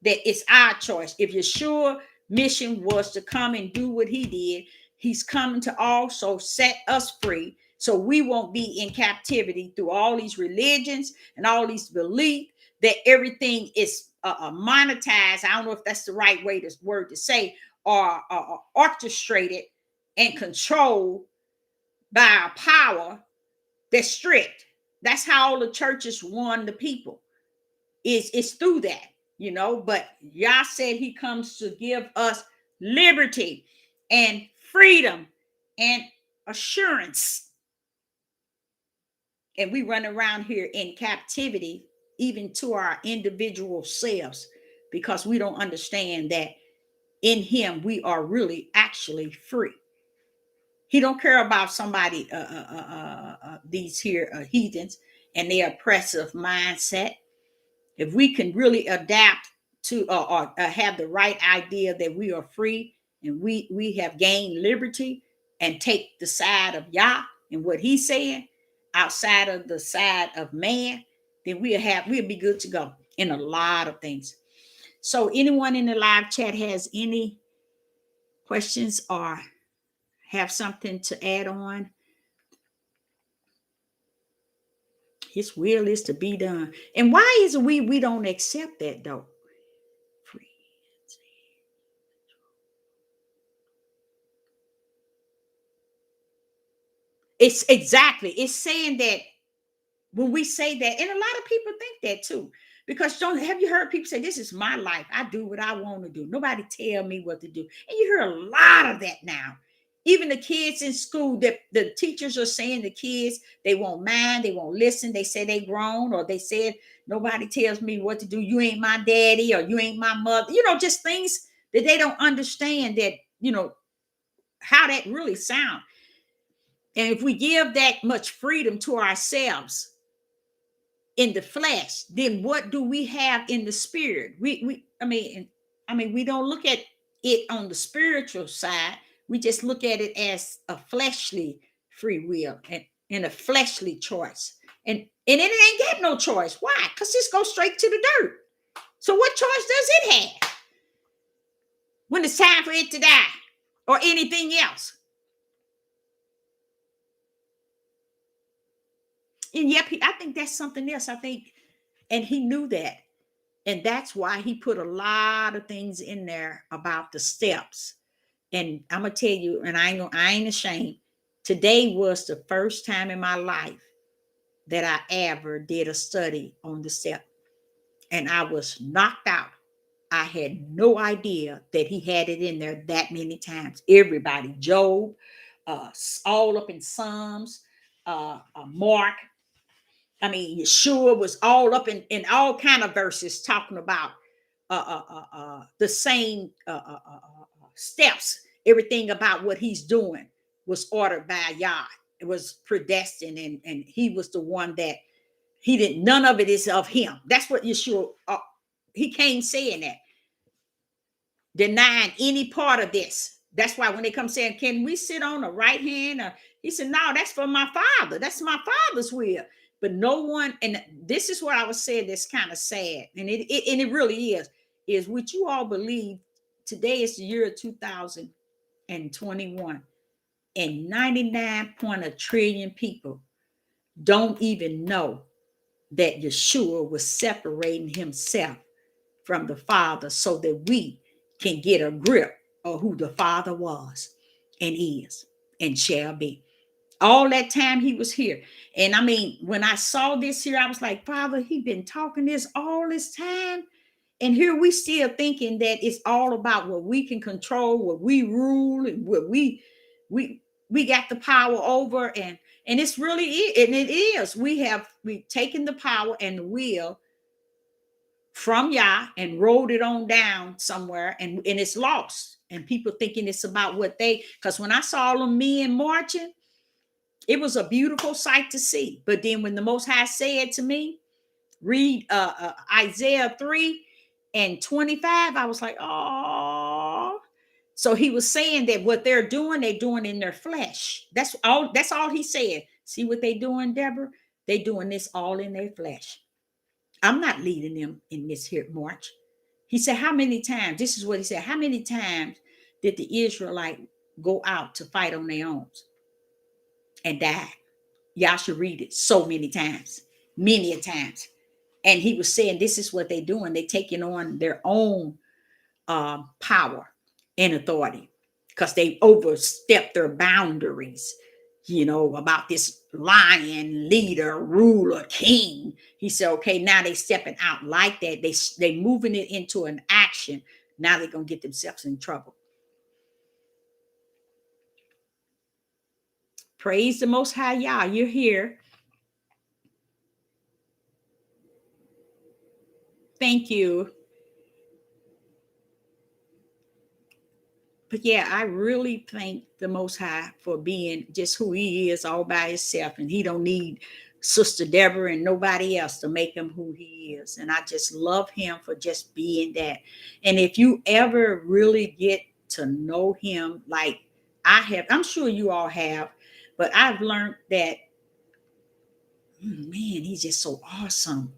that it's our choice? If Yeshua's mission was to come and do what he did, he's coming to also set us free so we won't be in captivity through all these religions and all these beliefs that everything is monetized. I don't know if that's the right word to say, or orchestrated and controlled by a power that's strict. That's how all the churches won the people. It's through that, But Yah said he comes to give us liberty and freedom and assurance. And we run around here in captivity, even to our individual selves, because we don't understand that in him we are really actually free. He don't care about somebody, these here heathens and their oppressive mindset. If we can really adapt to or have the right idea that we are free and we have gained liberty, and take the side of Yah and what he's saying outside of the side of man, then we'll be good to go in a lot of things. So anyone in the live chat has any questions or have something to add on? His will is to be done. And why is we don't accept that though? It's exactly, it's saying that when we say that, and a lot of people think that too, because have you heard people say, this is my life, I do what I want to do, nobody tell me what to do? And you hear a lot of that now, Even the kids in school, the teachers are saying the kids, they won't mind, they won't listen. They say they grown, or they said, nobody tells me what to do. You ain't my daddy, or you ain't my mother. Just things that they don't understand, that, how that really sound. And if we give that much freedom to ourselves in the flesh, then what do we have in the spirit? I mean, we don't look at it on the spiritual side. We just look at it as a fleshly free will, and a fleshly choice. And it ain't got no choice. Why? Because this goes straight to the dirt. So what choice does it have when it's time for it to die, or anything else? And yep, I think that's something else. I think, and he knew that. And that's why he put a lot of things in there about the steps. And I'm gonna tell you, and I ain't ashamed. Today was the first time in my life that I ever did a study on the step. And I was knocked out. I had no idea that he had it in there that many times. Everybody, Job, all up in Psalms, Mark. I mean, Yeshua was all up in all kind of verses talking about the same steps. Everything about what he's doing was ordered by Yah. It was predestined, and he was the one that he didn't. None of it is of him. That's what Yeshua. He came saying that, denying any part of this. That's why when they come saying, "Can we sit on the right hand?" He said, "No, that's for my Father. That's my Father's will." But no one, and this is what I was saying. That's kind of sad, and it really is. Would you all believe today is the year 2021, and 99 point a trillion people don't even know that Yeshua was separating himself from the Father so that we can get a grip of who the Father was and is and shall be. All that time he was here. And I mean, when I saw this here, I was like, Father, he been talking this all this time. And here we still thinking that it's all about what we can control, what we rule, and what we got the power over. And it's really it, and it is. We've taken the power and the will from Yah and rolled it on down somewhere, and it's lost. And people thinking it's about what because when I saw them men marching, it was a beautiful sight to see. But then when the Most High said to me, read Isaiah 3:25, I was like, oh. So he was saying that what they're doing in their flesh. That's all he said. See what they doing, Deborah? They doing this all in their flesh. I'm not leading them in this here march. He said, how many times? This is what he said. How many times did the Israelite go out to fight on their own and die? Y'all should read it so many times, many a times. And he was saying, this is what they're doing. They're taking on their own power and authority because they overstepped their boundaries, about this lion, leader, ruler, king. He said, okay, now they stepping out like that. They moving it into an action. Now they're going to get themselves in trouble. Praise the Most High Yah. You're here. Thank you. But yeah, I really thank the Most High for being just who he is all by himself. And he don't need Sister Deborah and nobody else to make him who he is. And I just love him for just being that. And if you ever really get to know him like I have, I'm sure you all have, but I've learned that, man, he's just so awesome.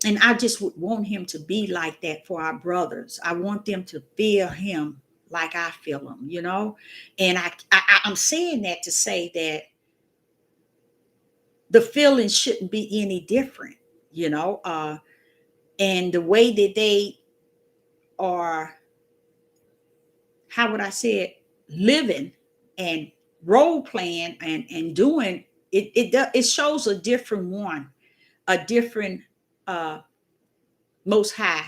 And I just would want him to be like that for our brothers. I want them to feel him like I feel him. And I'm saying that to say that the feelings shouldn't be any different. And the way that they are, how would I say it, living and role playing and doing it, it shows a different one, a different Most High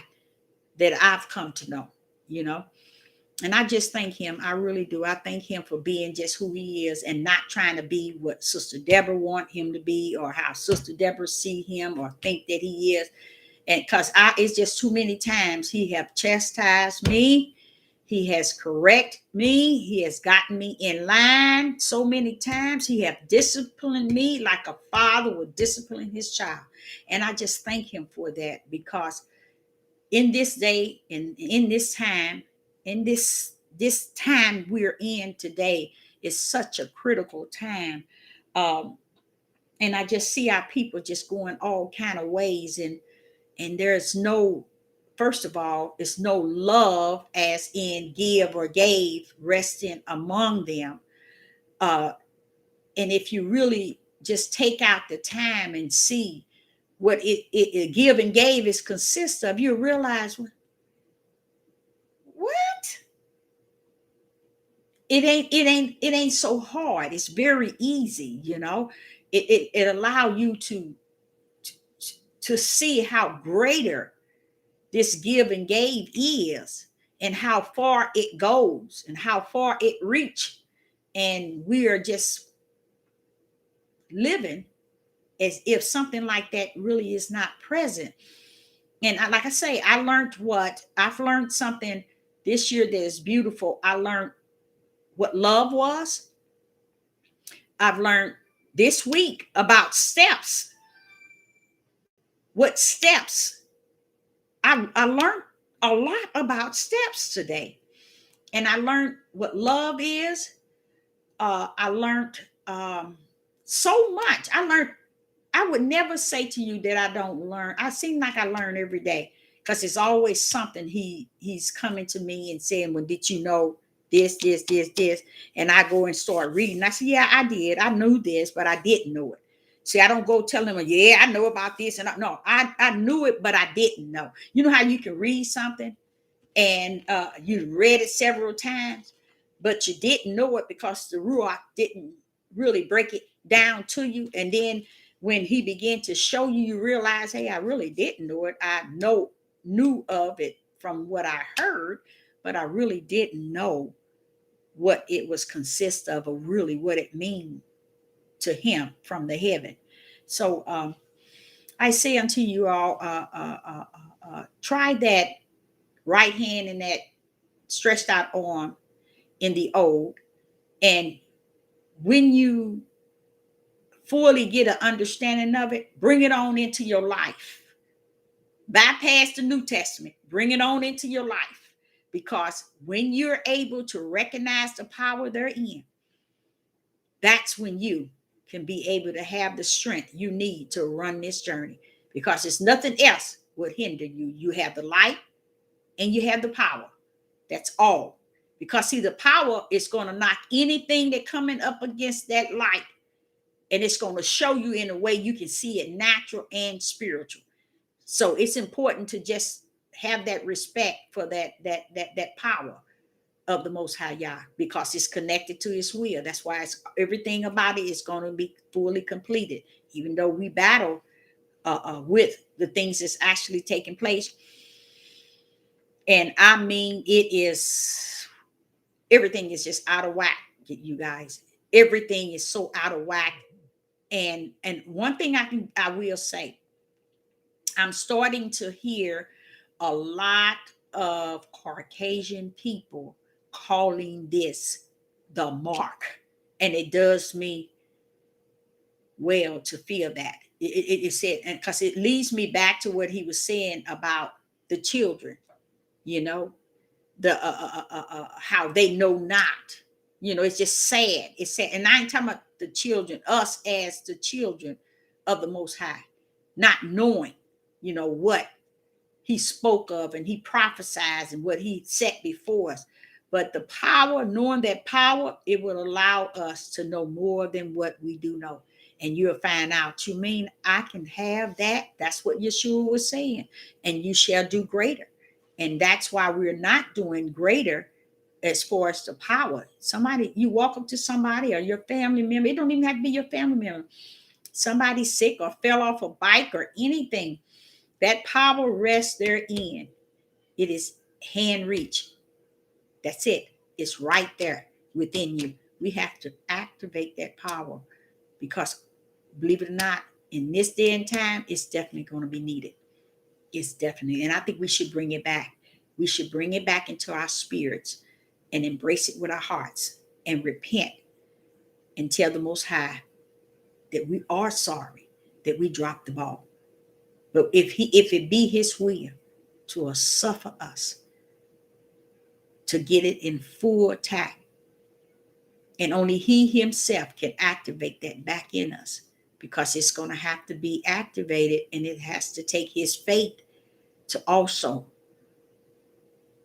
that I've come to know. And I just thank him. I really do. I thank him for being just who he is and not trying to be what Sister Deborah want him to be, or how Sister Deborah see him or think that he is. And because it's just too many times he have chastised me. He has corrected me. He has gotten me in line so many times. He have disciplined me like a father would discipline his child. And I just thank him for that, because in this day and in this time, in this time we're in today, is such a critical time. Um, and I just see our people just going all kind of ways, and there's no, first of all, it's no love as in give or gave resting among them. uh and if you really just take out the time and see what it give and gave is consists of, you realize what it ain't so hard. It's very easy, it allow you to see how greater this give and gave is, and how far it goes and how far it reach. And we are just living as if something like that really is not present. And like I say, I've learned something this year that is beautiful. I learned what love was. I've learned this week about steps. What steps? I learned a lot about steps today. And I learned what love is. I learned so much. I would never say to you that I don't learn. I seem like I learn every day, because it's always something he's coming to me and saying, well, did you know this? And I go and start reading. I say, yeah, I did. I knew this, but I didn't know it. See, I don't go tell them, yeah, I know about this. And no, I knew it, but I didn't know. You know how you can read something and you read it several times, but you didn't know it because the Ruach didn't really break it down to you. And then when he began to show you, you realize, hey, I really didn't know it. I knew of it from what I heard, but I really didn't know what it was consist of, or really what it means to him from the heaven. So I say unto you all, try that right hand and that stretched out arm in the old. And when you fully get an understanding of it, bring it on into your life. Bypass the New Testament, bring it on into your life. Because when you're able to recognize the power therein, that's when you can be able to have the strength you need to run this journey. Because it's nothing else would hinder you. You have the light and you have the power. That's all. Because see, the power is going to knock anything that coming up against that light, and it's going to show you in a way you can see it natural and spiritual. So it's important to just have that respect for that power of the Most High Yah, because it's connected to His will. That's why everything about it is going to be fully completed, even though we battle with the things that's actually taking place. And I mean, everything is just out of whack, you guys. Everything is so out of whack. And one thing I will say, I'm starting to hear a lot of Caucasian people calling this the mark. And it does me well to feel that. It said, and because it leads me back to what he was saying about the children, you know, the how they know not. It's just sad. It's sad. And I ain't talking about the children, us as the children of the Most High, not knowing, what he spoke of and he prophesied and what he set before us. But the power, knowing that power, it will allow us to know more than what we do know. And you'll find out, you mean I can have that? That's what Yeshua was saying. And you shall do greater. And that's why we're not doing greater as far as the power. Somebody, you walk up to somebody or your family member, it don't even have to be your family member. Somebody sick or fell off a bike or anything, that power rests therein. It is hand reach. That's it. It's right there within you. We have to activate that power because, believe it or not, in this day and time, it's definitely going to be needed. It's definitely, and I think we should bring it back. We should bring it back into our spirits and embrace it with our hearts and repent and tell the Most High that we are sorry that we dropped the ball. But if it be His will to suffer us to get it in full attack, and only He Himself can activate that back in us, because it's going to have to be activated, and it has to take His faith to also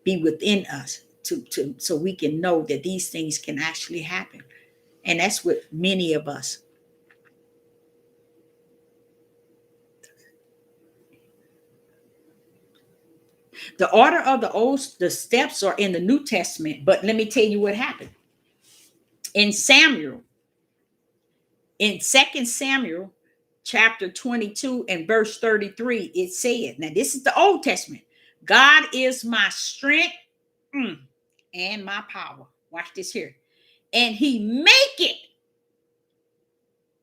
be within us to so we can know that these things can actually happen. And that's what many of us. The order of the steps are in the New Testament, but let me tell you what happened. In Samuel, in 2 Samuel chapter 22 and verse 33, it said, now this is the Old Testament, God is my strength and my power. Watch this here. And He make it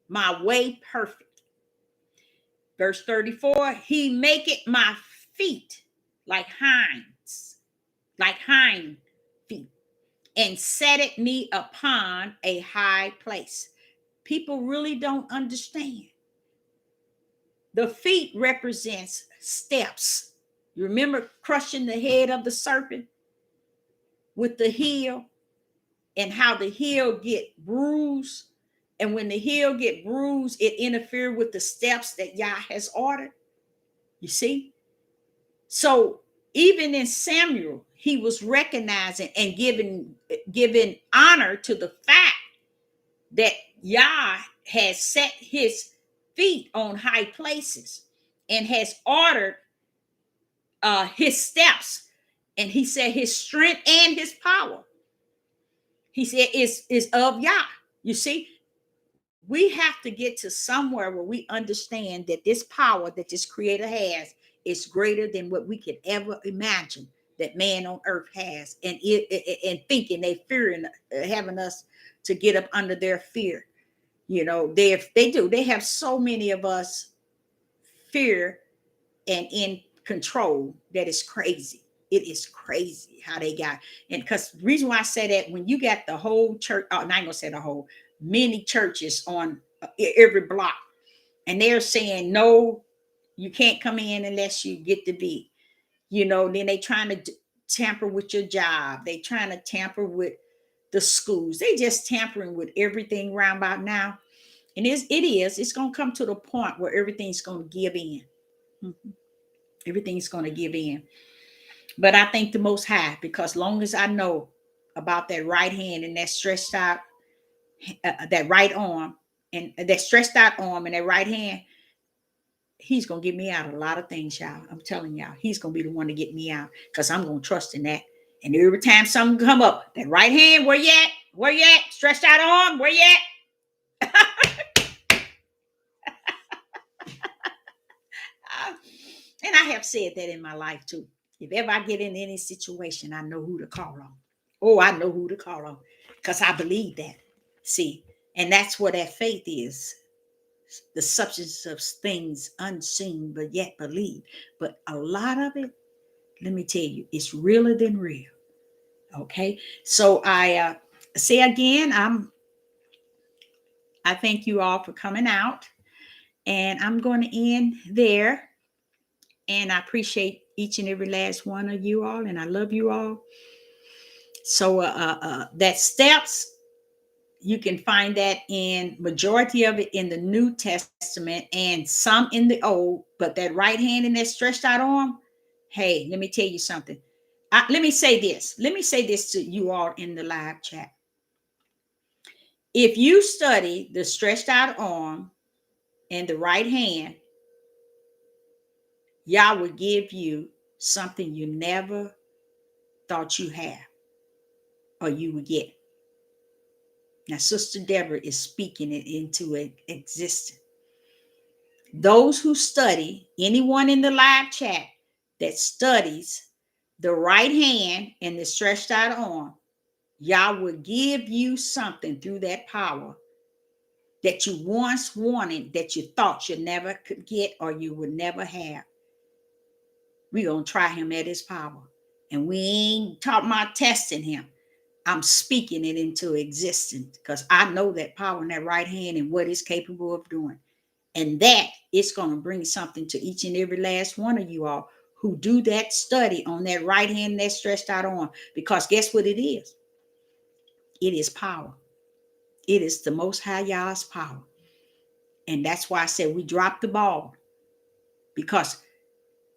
my way perfect. Verse 34, He make it my feet like hind feet, and set it me upon a high place. People really don't understand. The feet represents steps. You remember crushing the head of the serpent with the heel, and how the heel get bruised. And when the heel get bruised, it interfered with the steps that Yah has ordered. You see? So even in Samuel, he was recognizing and giving honor to the fact that Yah has set His feet on high places and has ordered His steps. And He said His strength and His power, He said, is of Yah. You see, we have to get to somewhere where we understand that this power that this Creator has is greater than what we could ever imagine that man on earth has, and thinking they fearing having us to get up under their fear. You know, they have so many of us fear and in control that is crazy. It is crazy how they got. And because the reason why I say that, when you got the whole church, I ain't gonna say the whole, many churches on every block, and they're saying no, you can't come in unless you get the B. Then they trying to tamper with your job. They trying to tamper with the schools. They just tampering with everything round about now. And it's going to come to the point where everything's going to give in. Mm-hmm. Everything's going to give in. But I thank the Most High, because long as I know about that right hand and that stretched out, that right arm, and that stretched out arm and that right hand, He's going to get me out of a lot of things, y'all. I'm telling y'all, He's going to be the one to get me out, because I'm going to trust in that. And every time something come up, that right hand, where you at? Where you at? Stretched out arm, where you at? And I have said that in my life too. If ever I get in any situation, I know who to call on. Oh, I know who to call on, because I believe that. See, and that's what that faith is. The substance of things unseen, but yet believed. But a lot of it, let me tell you, it's realer than real. Okay. So I say again, I thank you all for coming out. And I'm going to end there. And I appreciate each and every last one of you all. And I love you all. So that steps, you can find that in majority of it in the New Testament and some in the Old. But that right hand and that stretched out arm, hey, let me tell you something. Let me say this. Let me say this to you all in the live chat. If you study the stretched out arm and the right hand, Yah will give you something you never thought you had or you would get. Now, Sister Deborah is speaking it into existence. Those who study, anyone in the live chat that studies the right hand and the stretched out arm, Yah will give you something through that power that you once wanted, that you thought you never could get or you would never have. We're going to try him at his power. And we ain't talking about testing him. I'm speaking it into existence because I know that power in that right hand and what it's capable of doing. And that it's going to bring something to each and every last one of you all who do that study on that right hand, that stretched out arm. Because guess what it is? It is power. It is the Most High Yah's power. And that's why I said we dropped the ball, because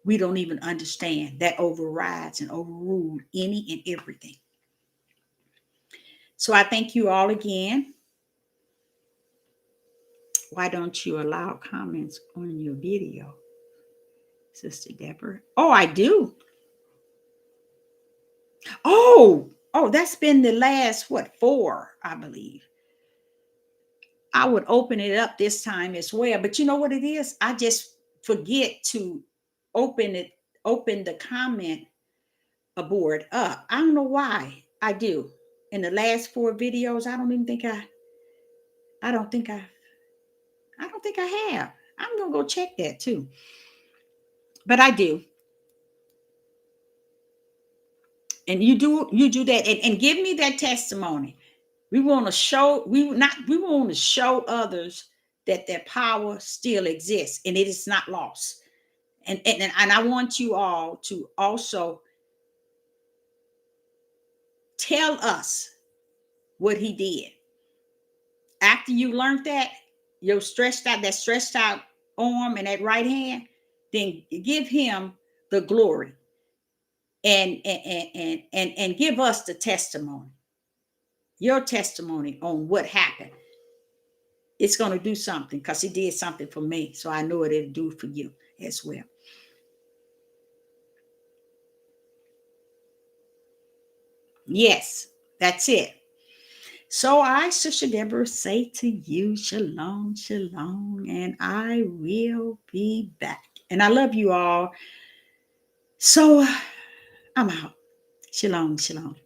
we don't even understand that overrides and overrules any and everything. So I thank you all again. Why don't you allow comments on your video, Sister Deborah? Oh, I do. Oh, that's been the last, 4, I believe. I would open it up this time as well. But you know what it is? I just forget to open the comment board up. I don't know why I do. In the last 4 videos, I don't think I have. I'm gonna go check that too. But I do. And you do that and give me that testimony. We want to show others that their power still exists and it is not lost. And I want you all to also tell us what he did. After you learned that, that stretched out arm and that right hand, then give him the glory and give us the testimony. Your testimony on what happened. It's going to do something because he did something for me. So I know it'll do for you as well. Yes, that's it. So I, Sister Deborah, say to you, shalom, shalom, and I will be back. And I love you all. So I'm out. Shalom, shalom.